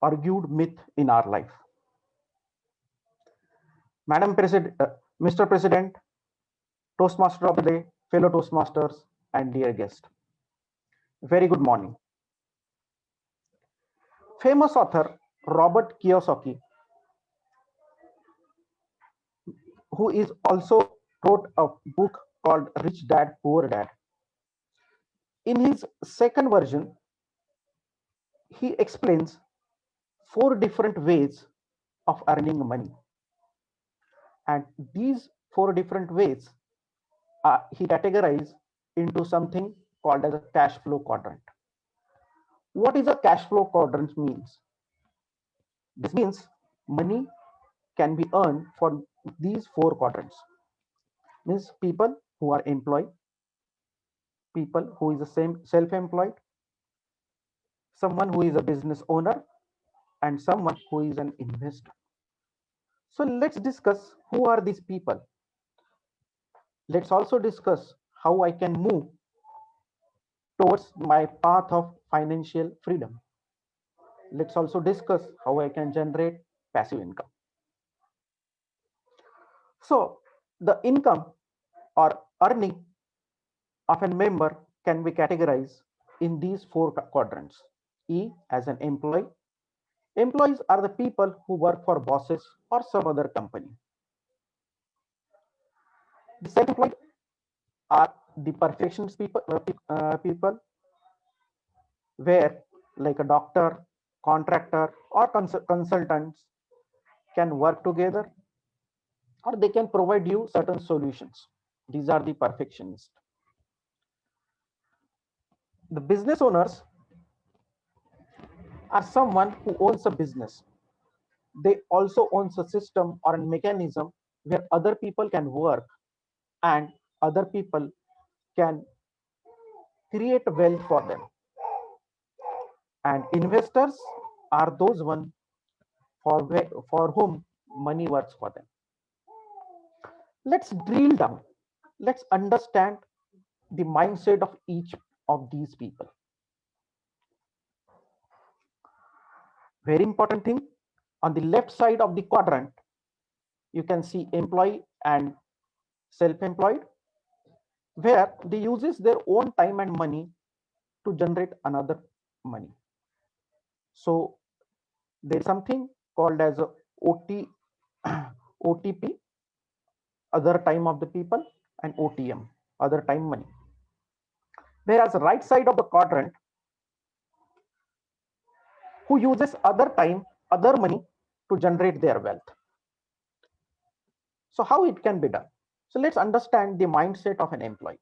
argued myth in our life. Madam President, Mr. President, Toastmaster of the day, fellow Toastmasters, and dear guest. Very good morning. Famous author Robert Kiyosaki, who is also wrote a book called Rich Dad, Poor Dad. In his second version, he explains 4 different ways of earning money. And these 4 different ways he categorized into something called as a cash flow quadrant. What is a cash flow quadrant means? This means money can be earned for these 4 quadrants. Means people who are employed, people who is the same self-employed, someone who is a business owner, and someone who is an investor. So let's discuss who are these people. Let's also discuss how I can move towards my path of financial freedom. Let's also discuss how I can generate passive income. So the income or earning of a member can be categorized in these 4 quadrants. E as an employee. Employees are the people who work for bosses or some other company. The self-employed are the perfectionist people where like a doctor, contractor, or consultants can work together, or they can provide you certain solutions. These are the perfectionists. The business owners are someone who owns a business. They also owns a system or a mechanism where other people can work and other people can create wealth for them. And investors are those one for whom money works for them. Let's drill down. Let's understand the mindset of each of these people. Very important thing, on the left side of the quadrant, you can see employee and self-employed, where they uses their own time and money to generate another money. So there's something called as a OTP, other time of the people, and OTM, other time money. Whereas the right side of the quadrant, who uses other time, other money to generate their wealth. So how it can be done? So let's understand the mindset of an employee.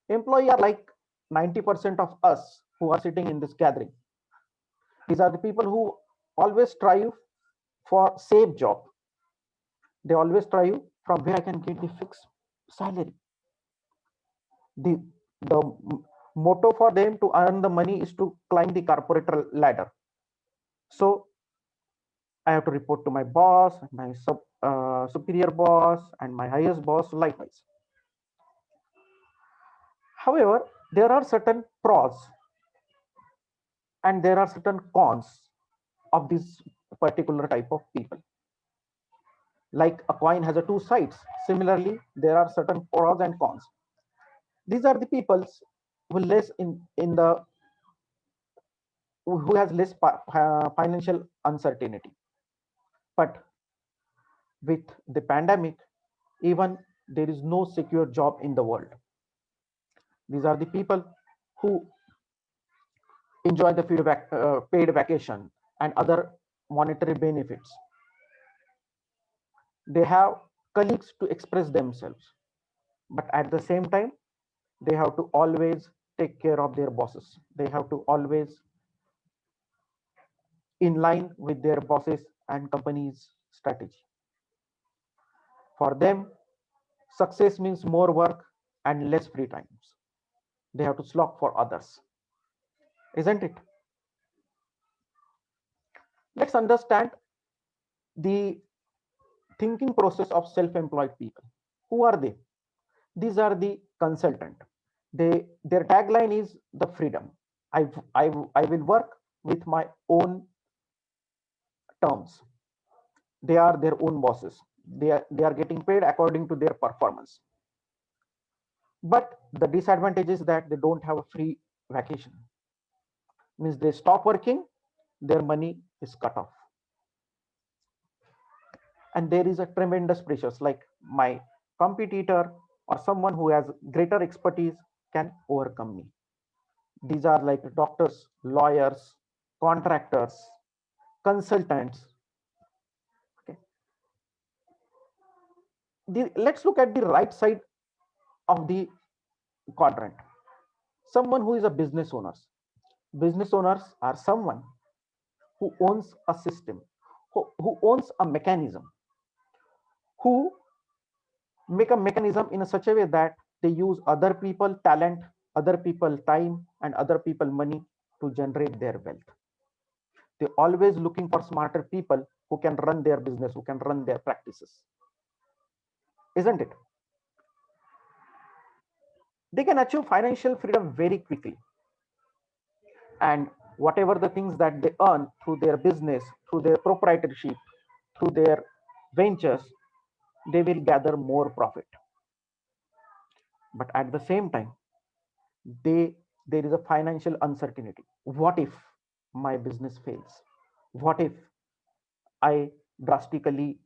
Employee are like 90% of us who are sitting in this gathering. These are the people who always strive for safe job. They always strive from where I can get the fixed salary. The motto for them to earn the money is to climb the corporate ladder. So I have to report to my boss, my superior boss, and my highest boss likewise. However, there are certain pros and there are certain cons of this particular type of people. Like a coin has 2 sides. Similarly, there are certain pros and cons. These are the people who has less financial uncertainty. But with the pandemic, even there is no secure job in the world. These are the people who enjoy the paid vacation and other monetary benefits. They have colleagues to express themselves, but at the same time, they have to always take care of their bosses. They have to always in line with their bosses and company's strategy. For them, success means more work and less free times. They have to slog for others, isn't it? Let's understand the thinking process of self-employed people. Who are they? These are the consultant. Their tagline is the freedom. I will work with my own terms. They are their own bosses. They are getting paid according to their performance. But the disadvantage is that they don't have a free vacation. Means they stop working, their money is cut off. And there is a tremendous pressures, like my competitor or someone who has greater expertise can overcome me. These are like doctors, lawyers, contractors, consultants. Okay. Let's look at the right side of the quadrant. Someone who is a business owners. Business owners are someone who owns a system, who owns a mechanism, who make a mechanism in a such a way that they use other people talent, other people time, and other people money to generate their wealth. They're always looking for smarter people who can run their business, who can run their practices, isn't it? They can achieve financial freedom very quickly, and whatever the things that they earn through their business, through their proprietorship, through their ventures, they will gather more profit. But at the same time, there is a financial uncertainty. What if my business fails? What if I drastically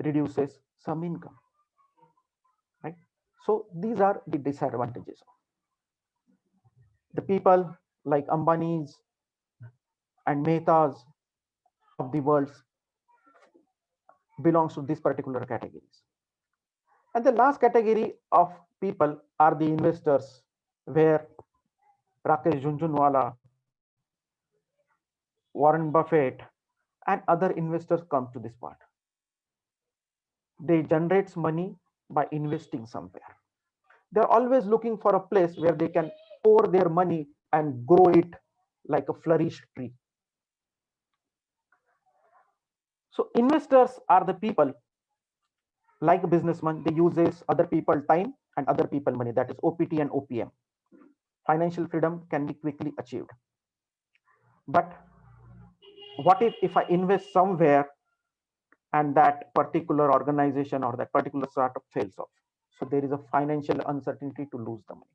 reduces some income? Right? So these are the disadvantages. The people like Ambani's and Mehta's of the world belongs to these particular categories. And the last category of people are the investors, where Rakesh Jhunjhunwala, Warren Buffett, and other investors come to this part. They generate money by investing somewhere. They're always looking for a place where they can pour their money and grow it like a flourished tree. So investors are the people, like a businessman, they uses other people time and other people money, that is OPT and OPM. Financial freedom can be quickly achieved. But what if I invest somewhere and that particular organization or that particular startup fails off? So there is a financial uncertainty to lose the money.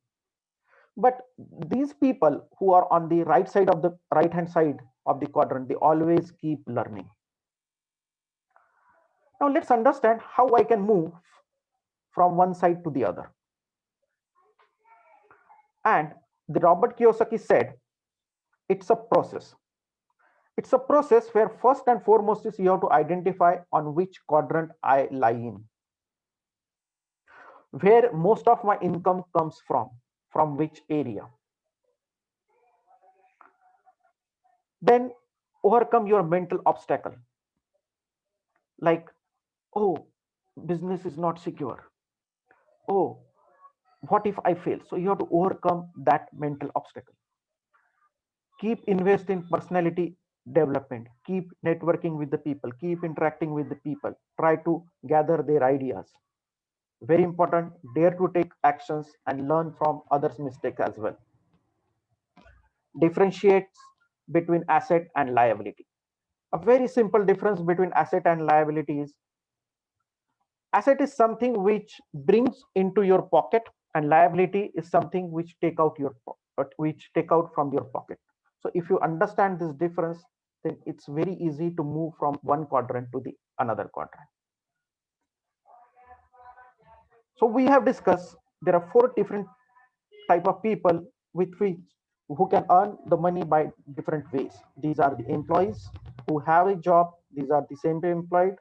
But these people who are on the right side of the right hand side of the quadrant, they always keep learning. Now let's understand how I can move from one side to the other. And the Robert Kiyosaki said, it's a process. It's a process where first and foremost is you have to identify on which quadrant I lie in, where most of my income comes from which area. Then overcome your mental obstacle, like, oh, business is not secure. Oh, what if I fail? So you have to overcome that mental obstacle. Keep invest in personality development, keep networking with the people, keep interacting with the people, try to gather their ideas. Very important, dare to take actions and learn from others' mistakes as well. Differentiates between asset and liability. A very simple difference between asset and liability is, asset is something which brings into your pocket, and liability is something which take out from your pocket. So if you understand this difference, then it's very easy to move from one quadrant to the another quadrant. So we have discussed there are 4 different type of people with which who can earn the money by different ways. These are the employees who have a job. These are the semi-employed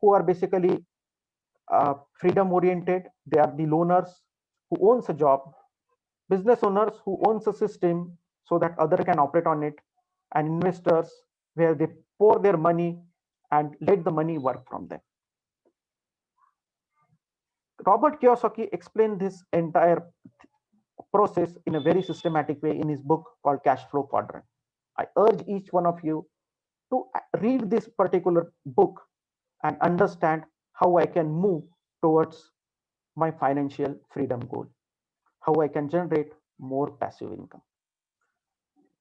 who are basically freedom oriented. They are the loaners who owns a job, business owners who owns a system so that other can operate on it, and investors where they pour their money and let the money work from them. Robert Kiyosaki explained this entire process in a very systematic way in his book called Cash Flow Quadrant. I urge each one of you to read this particular book and understand how I can move towards my financial freedom goal, how I can generate more passive income.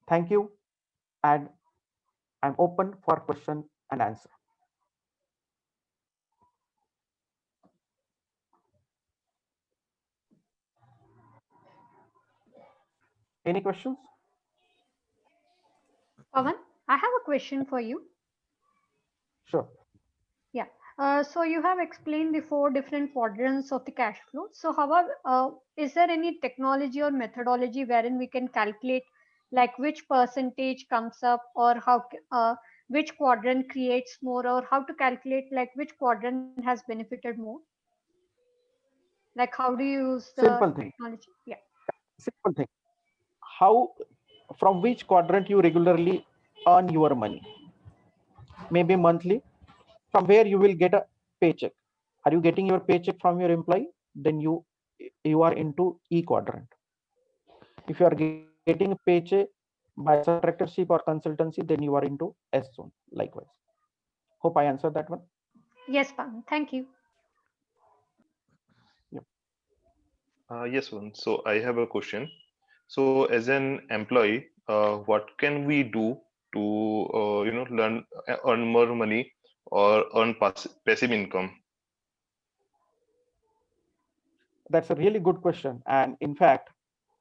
Thank you, and I'm open for question and answer. Any questions? Pawan, I have a question for you. Sure. Yeah. So you have explained the 4 different quadrants of the cash flow. So however, is there any technology or methodology wherein we can calculate like which percentage comes up, or which quadrant creates more, or how to calculate like which quadrant has benefited more? Like how do you use the Simple thing. technology? Yeah. Simple thing. How, from which quadrant you regularly earn your money? Maybe monthly. From where you will get a paycheck. Are you getting your paycheck from your employee? Then you are into E quadrant. If you are getting a paycheck by subtractorship or consultancy, then you are into S zone. Likewise. Hope I answered that one. Yes, Pawan. Thank you. Yep. Yes, Varun. So I have a question. So as an employee, what can we do to learn earn more money or earn passive income? That's a really good question. And in fact,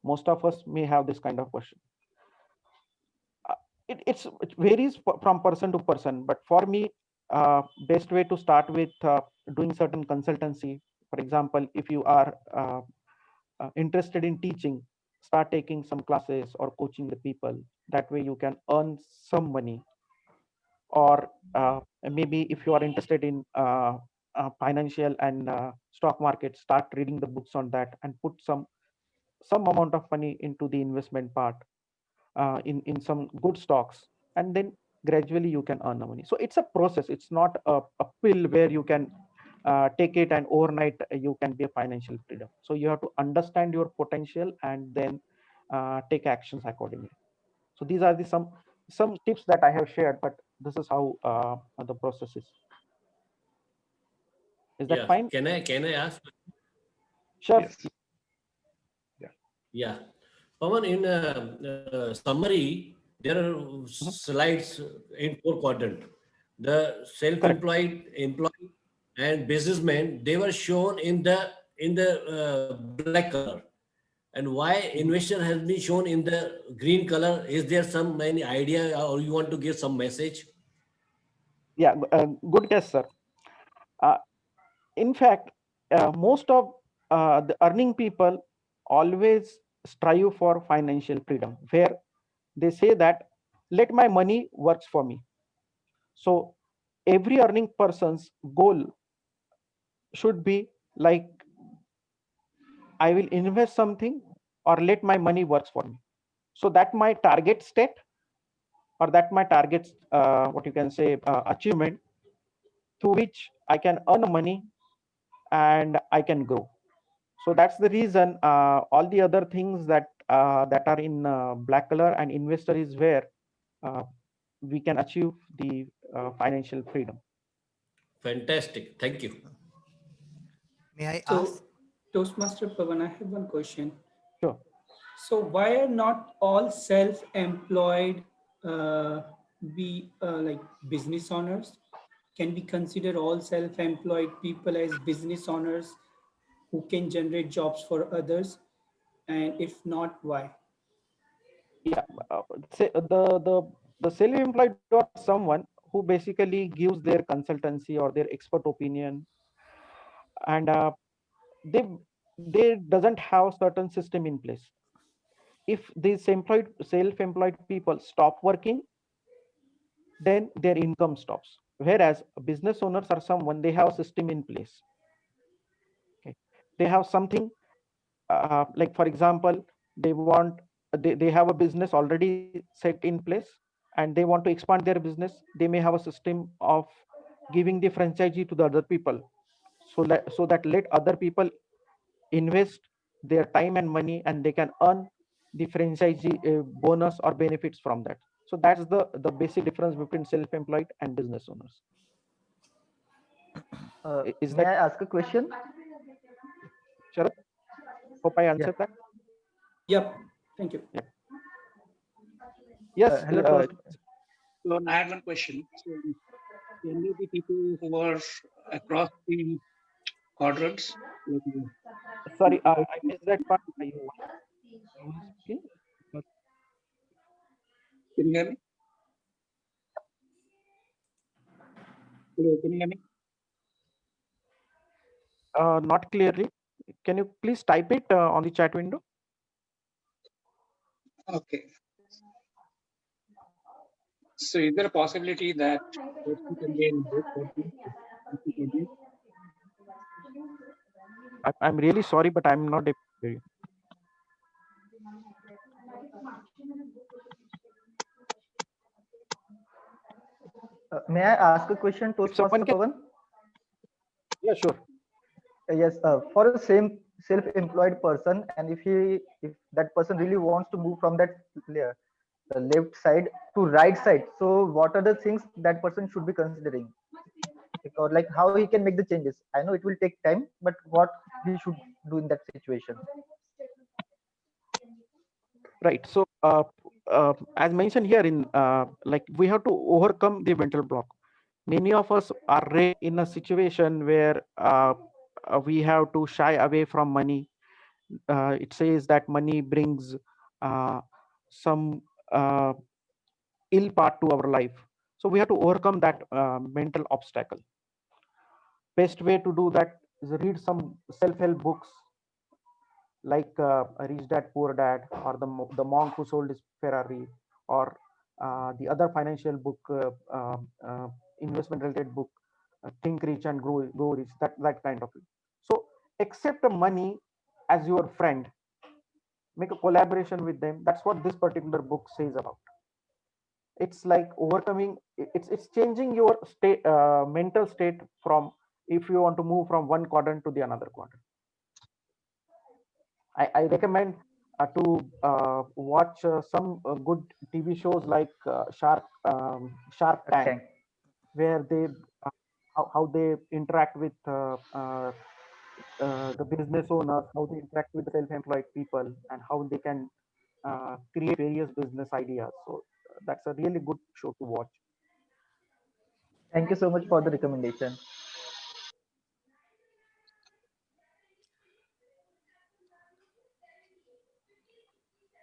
most of us may have this kind of question. It varies from person to person, but for me, best way to start with doing certain consultancy. For example, if you are interested in teaching, start taking some classes or coaching the people. That way you can earn some money. Or maybe if you are interested in financial and stock market, start reading the books on that and put some amount of money into the investment part, in some good stocks, and then gradually you can earn the money. So it's a process. It's not a pill where you can take it and overnight you can be a financial freedom. So you have to understand your potential and then take actions accordingly. So these are the some tips that I have shared, but this is how the process is. Is that Yeah. fine? Can I ask? Sure. Yes. Yeah. Pawan, in summary, there are slides in 4 quadrant. The self-employed, employee, and businessman, they were shown in the black color. And why investor has been shown in the green color? Is there some any idea, or you want to give some message? Yeah, good guess, sir. In fact, most of the earning people always strive for financial freedom, where they say that let my money works for me. So every earning person's goal should be like, I will invest something or let my money works for me. So that my target state, or that my target, what you can say, achievement, through which I can earn money and I can grow. So that's the reason all the other things that are in black color and investor is where we can achieve the financial freedom. Fantastic. Thank you. May I So, ask? Toastmaster Pawan, I have one question. Sure. So why are not all self-employed like business owners? Can we consider all self-employed people as business owners who can generate jobs for others? And if not, why? Yeah, the self-employed or someone who basically gives their consultancy or their expert opinion, and they doesn't have certain system in place. If these self-employed people stop working, then their income stops. Whereas business owners are someone, they have a system in place. Okay, they have something, like for example, they have a business already set in place and they want to expand their business. They may have a system of giving the franchisee to the other people, so that let other people invest their time and money and they can earn the franchisee bonus or benefits from that. So that's the basic difference between self-employed and business owners. Is May that I ask a question? Sure? Hope I Yeah. answered that. Yep. Thank you. Yeah. Yes. Hello, Toast. So I had one question. So only the people who are across the quadrants. Sorry, I missed that part. You speaking? Can you hear me? Hello, can you hear me? Not clearly. Can you please type it on the chat window? Okay. So is there a possibility that person can be in both quadrants? I'm really sorry, but I'm not able to hear you. May I ask a question, Toastmaster Pawan? Yeah, sure. Yes, for a same self-employed person, and if that person really wants to move from that layer, the left side to right side, so what are the things that person should be considering? Or like how he can make the changes? I know it will take time, but what he should do in that situation? Right. So, as mentioned here, in like we have to overcome the mental block. Many of us are in a situation where we have to shy away from money. It says that money brings some ill part to our life. So we have to overcome that mental obstacle. Best way to do that is read some self-help books like Rich Dad Poor Dad, or the Monk Who Sold His Ferrari, or the other financial book, investment related book, Think Rich and Grow Rich, that kind of it. So accept money as your friend, make a collaboration with them. That's what this particular book says about. It's like overcoming. It's changing your state, mental state, from if you want to move from one quadrant to the another quadrant. I recommend to watch some good TV shows like Shark Tank, where they how they interact with the business owners, how they interact with the self-employed people, and how they can create various business ideas. So that's a really good show to watch. Thank you so much for the recommendation.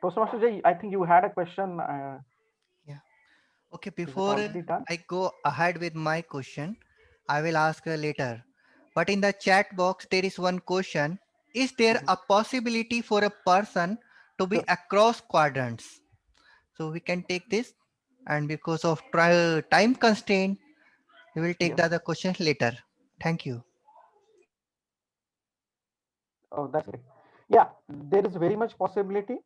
Toastmaster Jay, I think you had a question. Okay, Is it before already done? I go ahead with my question, I will ask later. But in the chat box, there is one question. Is there a possibility for a person to be across quadrants? So we can take this, and because of time constraint, we will take the other questions later. Thank you. Oh, that's it. Yeah, there is very much possibility.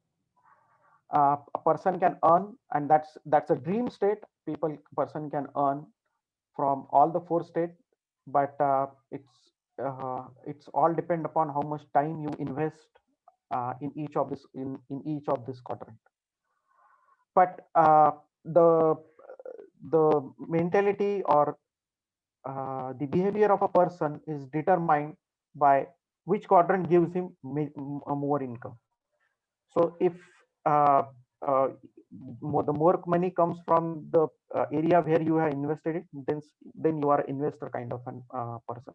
A person can earn, and that's a dream state. Person can earn from all the four states, but it's all depend upon how much time you invest in each of this quadrant. But the mentality or the behavior of a person is determined by which quadrant gives him more income. So if uh, uh, the more money comes from the area where you have invested it, then you are investor kind of an person.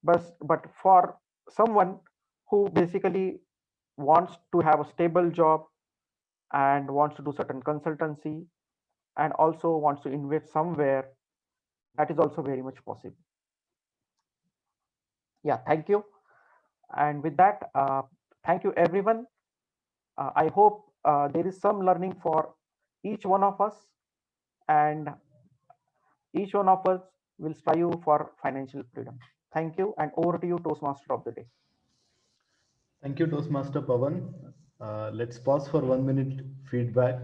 But for someone who basically wants to have a stable job and wants to do certain consultancy and also wants to invest somewhere, that is also very much possible. Yeah, thank you. And with that, thank you everyone. I hope there is some learning for each one of us, and each one of us will strive for financial freedom. Thank you, and over to you, Toastmaster of the day. Thank you, Toastmaster Pawan. Let's pause for 1 minute feedback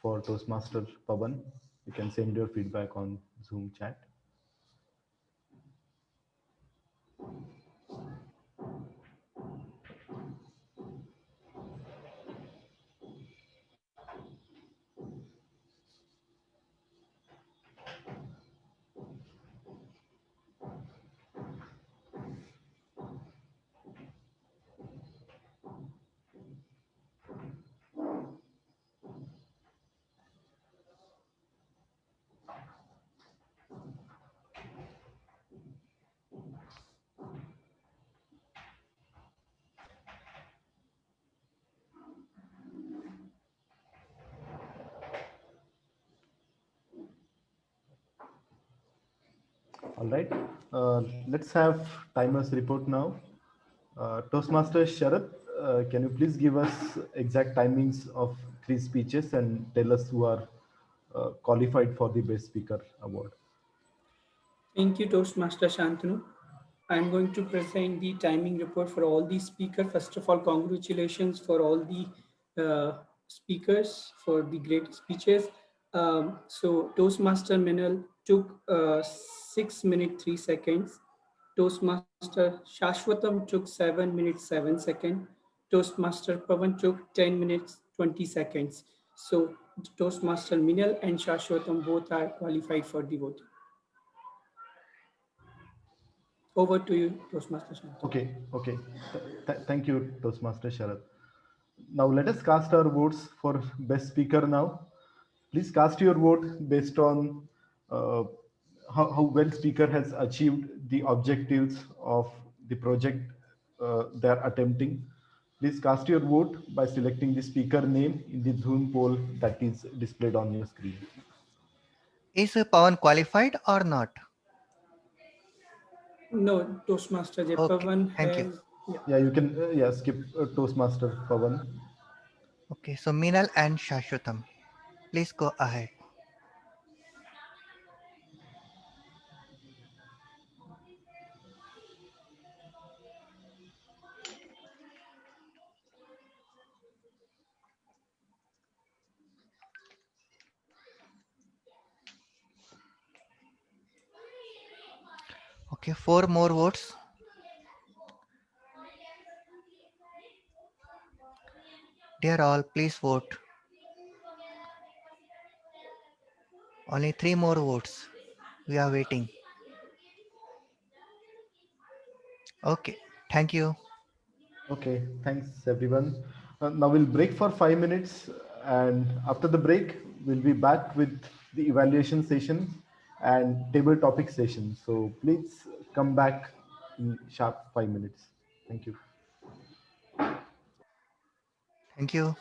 for Toastmaster Pawan. You can send your feedback on Zoom chat. All right. Let's have timers report now. Toastmaster Sharath, can you please give us exact timings of three speeches and tell us who are qualified for the Best Speaker Award? Thank you, Toastmaster Shantanu. I'm going to present the timing report for all the speakers. First of all, congratulations for all the speakers for the great speeches. So Toastmaster Minal took 6 minutes 3 seconds. Toastmaster Shashwatam took 7 minutes 7 seconds. Toastmaster Pavan took 10 minutes 20 seconds. So Toastmaster Minal and Shashwatam both are qualified for the vote. Over to you, Toastmaster Shantanu. Okay. Thank you, Toastmaster Sharath. Now let us cast our votes for Best Speaker now. Please cast your vote based on how well speaker has achieved the objectives of the project they are attempting. Please cast your vote by selecting the speaker name in the Zoom poll that is displayed on your screen. Is Pawan qualified or not? No, Toastmaster Okay, Pavan thank you. has. Yeah, you can skip Toastmaster Pavan. Okay, so Minal and Shashwatam, please go ahead. Okay, 4 more votes. Dear all, please vote. Only 3 more votes. We are waiting. Okay, thank you. Okay, thanks everyone. Now we'll break for 5 minutes, and after the break, we'll be back with the evaluation session and table topic session. So please come back in sharp 5 minutes. Thank you. Thank you.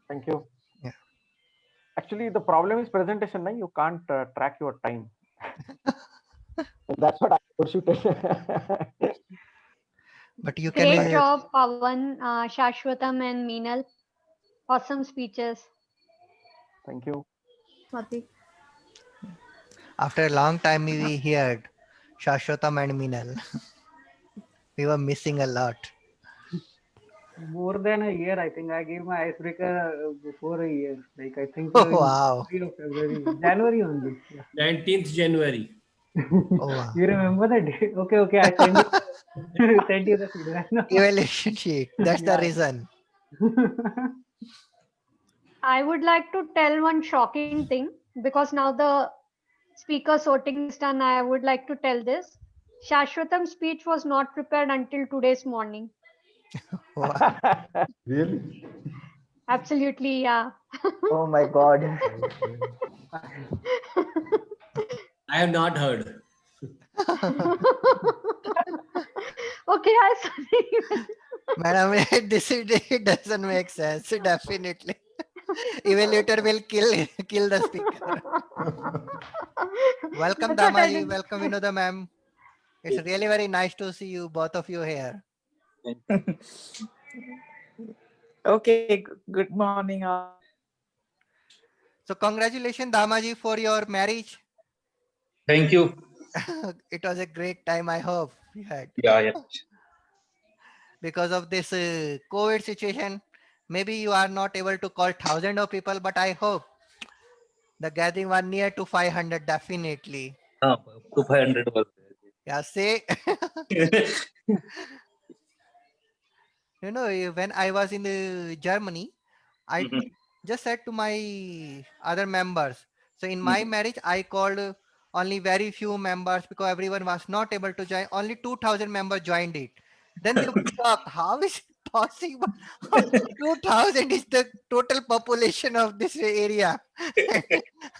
Thank you. Yeah. Actually, the problem is presentation. You can't track your time. That's what I pursued. But you Great can. job, Pavan, Shashwatam, and Meenal. Awesome speeches. Thank you. Swati. After a long time, we heard Shashwatam and Minal. We were missing a lot. More than a year, I think. I gave my icebreaker before a year. Like I think Oh, in wow. February, January only. Yeah. 19th January. Oh, wow. You remember the day? Okay. I send you, send you the feedback. No. Evaluation sheet. That's the reason. I would like to tell one shocking thing because now the speaker sorting is done. I would like to tell this. Shashwatam's speech was not prepared until today's morning. Wow. Really? Absolutely, yeah. Oh my God. I have not heard. Okay, I sorry. Madam, it doesn't make sense. Definitely. Evaluator will kill the speaker. Welcome, That's what I Damaji. did. Welcome, Vinoda ma'am. It's really very nice to see you, both of you here. Okay, good morning. So congratulations, Damaji, for your marriage. Thank you. It was a great time, I hope you had. Yeah. Because of this COVID situation, maybe you are not able to call thousands of people, but I hope the gathering was near to 500, definitely. To 500 was Yeah, say. When I was in Germany, I just said to my other members. So in my marriage, I called only very few members because everyone was not able to join. Only 2,000 members joined it. Then they were shocked. How is it possible? 2,000 is the total population of this area.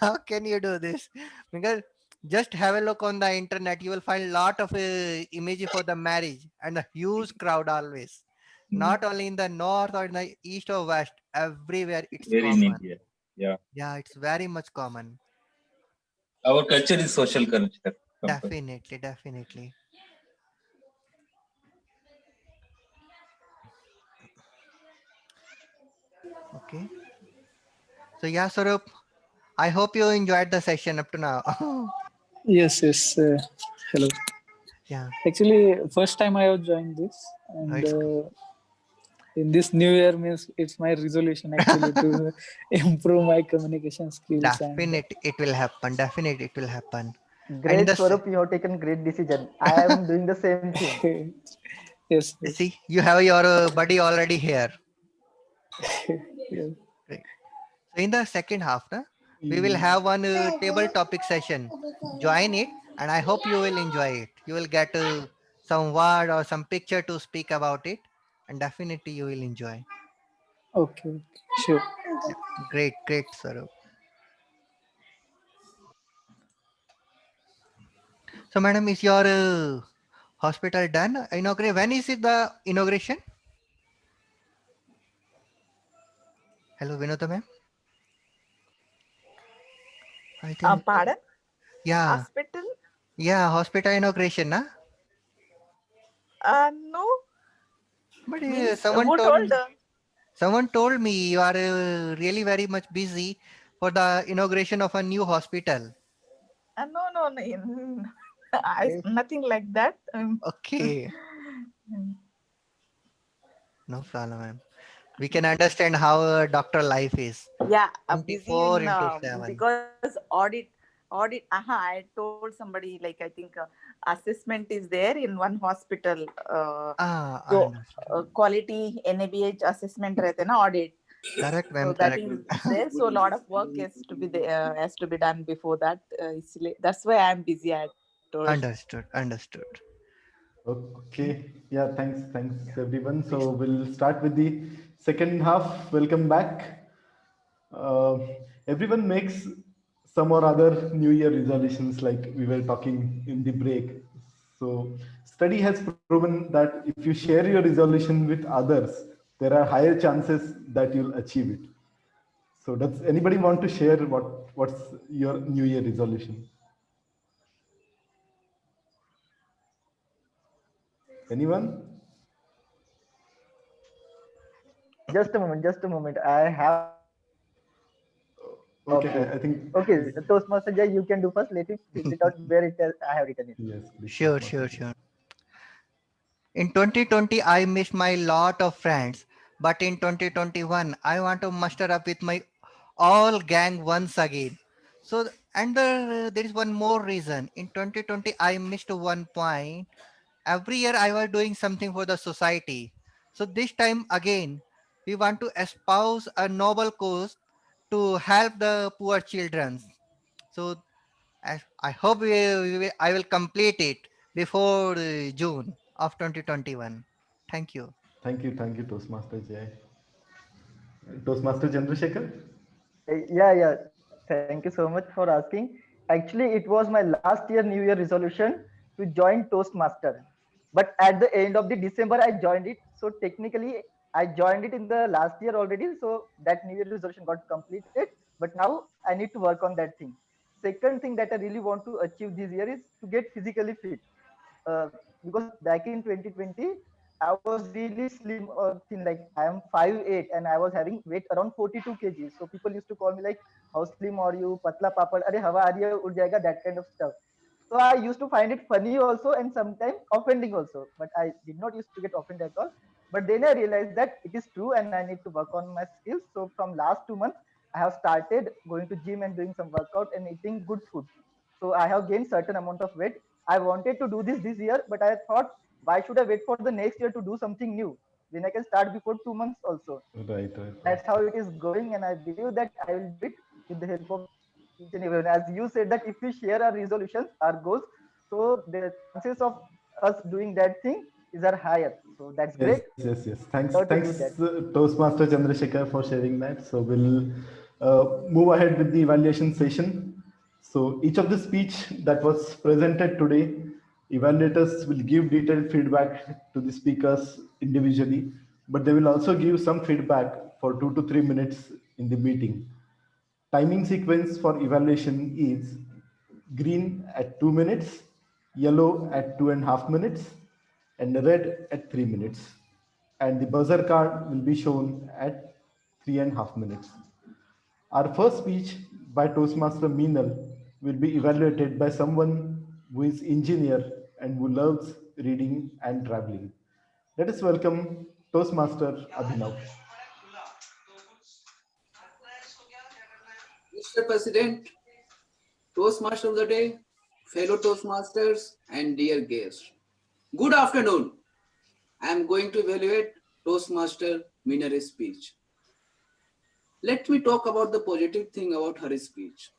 How can you do this? Because just have a look on the internet. You will find a lot of images for the marriage and a huge crowd always. Not only in the north or in the east or west, everywhere it's very in common. India. Yeah. Yeah, it's very much common. Our culture is social culture. Definitely, definitely. Okay. So yeah, Sarup, I hope you enjoyed the session up to now. Yes, yes. Hello. Yeah, Actually, first time I have joined this, and it's in this new year means it's my resolution actually to improve my communication skills and definite. It will happen. Definitely, it will happen. And in Great, the Swarup, you have taken great decision. I am doing the same thing. yes, yes. see, you have your buddy already here. Yeah. Great. So in the second half, na, we will have one table topic session. Join it, and I hope you will enjoy it. You will get some word or some picture to speak about it, and definitely you will enjoy. Okay, sure. Yeah, great, great, Sarup. So, madam, is your hospital done? Inaugurate. When is it the inauguration? Hello, Vinota ma'am. I think. Pardon? Yeah, Hospital? yeah, hospital inauguration, na? No. But Means who told? someone told me you are really very much busy for the inauguration of a new hospital. No, no, no. Nothing like that. Okay, no problem, ma'am. We can understand how doctor life is. Yeah, busy 24 in into 7. because audit. I told somebody like I think assessment is there in one hospital. Ah, I So understood. quality NABH assessment रहते ना audit. Correct, So ma'am, that correct. is there. So a lot of work has to be done before that. That's why I'm busy. I told. Understood, understood. Okay. Yeah, thanks Yeah, everyone. please. So we'll start with the second half. Welcome back. Uh, Everyone makes some or other New Year resolutions, like we were talking in the break. So study has proven that if you share your resolution with others, there are higher chances that you'll achieve it. So does anybody want to share what's your New Year resolution? Anyone? Just a moment, just a moment. I have. Okay, Okay, I think okay. Toastmaster Jay, you can do first. Let me fill it out where it has, I have written it. yes, please. Sure, sure, sure. In 2020, I missed my lot of friends, but in 2021, I want to muster up with my all gang once again. So, and there is one more reason. In 2020, I missed one point. Every year, I was doing something for the society. So this time again, we want to espouse a noble cause to help the poor children. So I hope I will complete it before June of 2021. Thank you. Thank you, Toastmaster Jay. Toastmaster Chandrasekhar? Yeah, yeah. Thank you so much for asking. Actually, it was my last year New Year resolution to join Toastmaster. But at the end of the December, I joined it. So technically, I joined it in the last year already. So that New Year resolution got completed. But now I need to work on that thing. Second thing that I really want to achieve this year is to get physically fit. Because back in 2020, I was really slim or thin. Like I am 5'8" and I was having weight around 42 kgs. So people used to call me like, "How slim are you? Patla papad. Arey hawa aa rahi hai, ud jayega," that kind of stuff. So I used to find it funny also and sometimes offending also. But I did not used to get offended at all. But then I realized that it is true and I need to work on my skills. So from last 2 months, I have started going to gym and doing some workout and eating good food. So I have gained certain amount of weight. I wanted to do this year, but I thought, why should I wait for the next year to do something new when I can start before 2 months also? Right. That's how it is going, and I believe that I will do it with the help of each and everyone. As you said that if we share our resolutions, our goals, so the chances of us doing that thing is are higher. So that's great. Yes. How to Thanks, do that. Toastmaster Chandrasekhar, for sharing that. So we'll move ahead with the evaluation session. So each of the speech that was presented today, evaluators will give detailed feedback to the speakers individually, but they will also give some feedback for 2 to 3 minutes in the meeting. Timing sequence for evaluation is green at 2 minutes, yellow at 2.5 minutes, and red at 3 minutes. And the buzzer card will be shown at 3.5 minutes. Our first speech by Toastmaster Meenal will be evaluated by someone who is engineer and who loves reading and traveling. Let us welcome Toastmaster Abhinav. Mr. President, Toastmaster of the day, fellow Toastmasters, and dear guests. Good afternoon. I am going to evaluate Toastmaster Meenal's speech. Let me talk about the positive thing about her speech.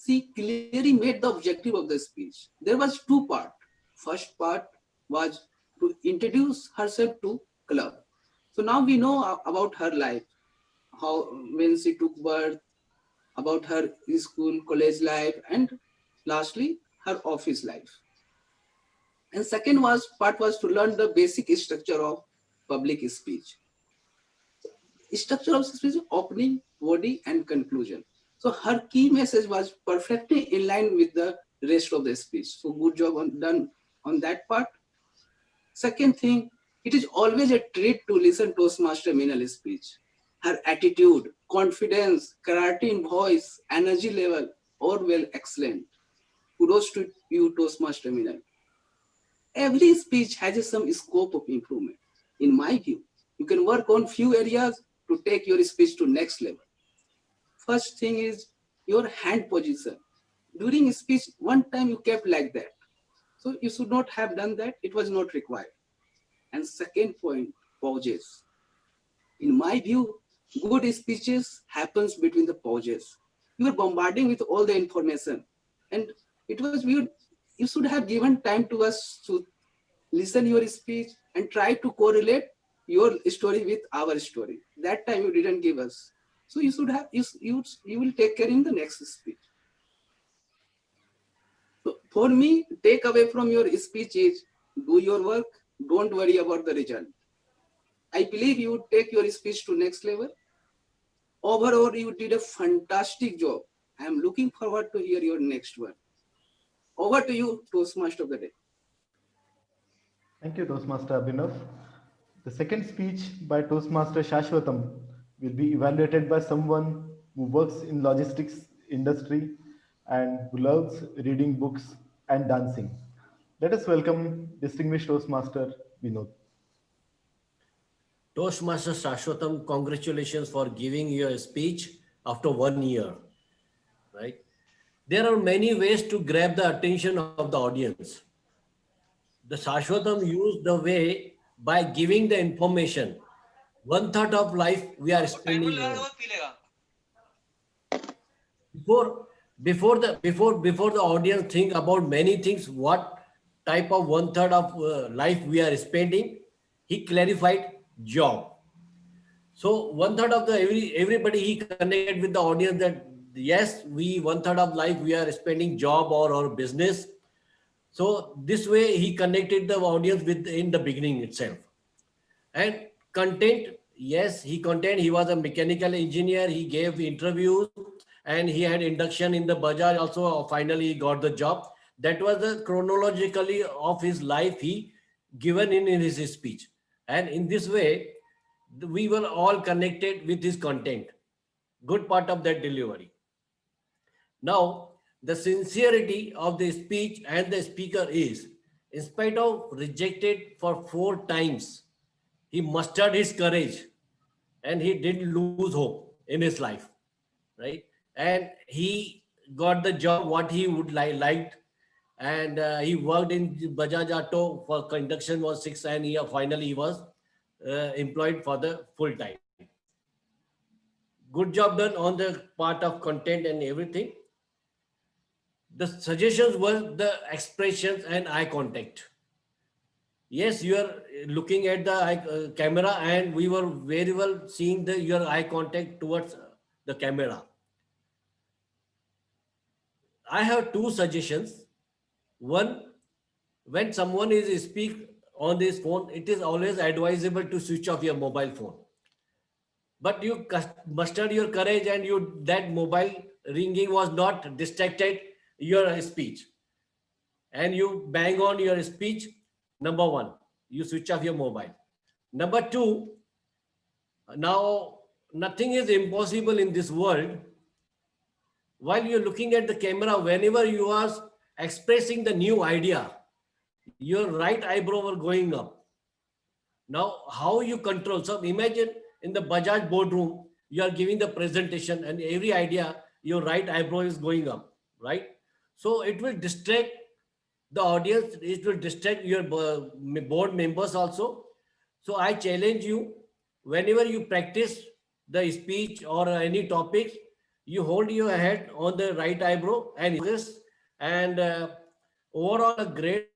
She clearly made the objective of the speech. There was two parts. First part was to introduce herself to club. So now we know about her life, how when she took birth, about her school, college life, and lastly, her office life. And second part was to learn the basic structure of public speech. Structure of speech, opening, body, and conclusion. So her key message was perfectly in line with the rest of the speech. So good job done on that part. Second thing, it is always a treat to listen Toastmaster Meenal's speech. Her attitude, confidence, clarity in voice, energy level, all well excellent. Kudos to you, Toastmaster Meenal. Every speech has some scope of improvement. In my view, you can work on few areas to take your speech to next level. First thing is your hand position. During speech, one time you kept like that. So you should not have done that. It was not required. And second point, pauses. In my view, good speeches happens between the pauses. You are bombarding with all the information. And it was weird. You should have given time to us to listen your speech and try to correlate your story with our story. That time you didn't give us. So you should have, you will take care in the next speech. So for me, take away from your speech is do your work, don't worry about the result. I believe you would take your speech to next level. Overall, you did a fantastic job. I am looking forward to hear your next one. Over to you, Toastmaster of the day. Thank you, Toastmaster Abhinav. The second speech by Toastmaster Shashwatam will be evaluated by someone who works in logistics industry and who loves reading books and dancing. Let us welcome distinguished Toastmaster Vinod. Toastmaster Shashwatam, congratulations for giving your speech after 1 year, right? There are many ways to grab the attention of the audience. The Shashwatam used the way by giving the information. 1/3 of life we are spending on. Before the audience think about many things, what type of 1/3 of life we are spending, he clarified job. So 1/3 of the everybody he connected with the audience that yes, we 1/3 of life we are spending job or business. So this way he connected the audience with in the beginning itself. And content, yes, he was a mechanical engineer. He gave interviews and he had induction in the Bajaj also. Finally, he got the job. That was the chronologically of his life he given in his speech. And in this way, we were all connected with his content. Good part of that delivery. Now, the sincerity of the speech and the speaker is, in spite of rejected for 4 times, he mustered his courage and he didn't lose hope in his life, right? And he got the job what he would liked, and he worked in Bajaj Auto for induction was 6 and finally he was employed for the full time. Good job done on the part of content and everything. The suggestions were the expressions and eye contact. Yes, you are looking at the camera and we were very well seeing your eye contact towards the camera. I have 2 suggestions. One, when someone is speak on this phone, it is always advisable to switch off your mobile phone. but you mustered your courage and that mobile ringing was not distracted your speech, and you bang on your speech. Number one, you switch off your mobile. Number two, now nothing is impossible in this world. While you're looking at the camera, whenever you are expressing the new idea, your right eyebrow were going up. Now, how you control? So imagine in the Bajaj boardroom, you are giving the presentation and every idea, your right eyebrow is going up, right? So it will distract the audience. It will distract your board members also. So I challenge you, whenever you practice the speech or any topic, you hold your head on the right eyebrow and this, and overall a great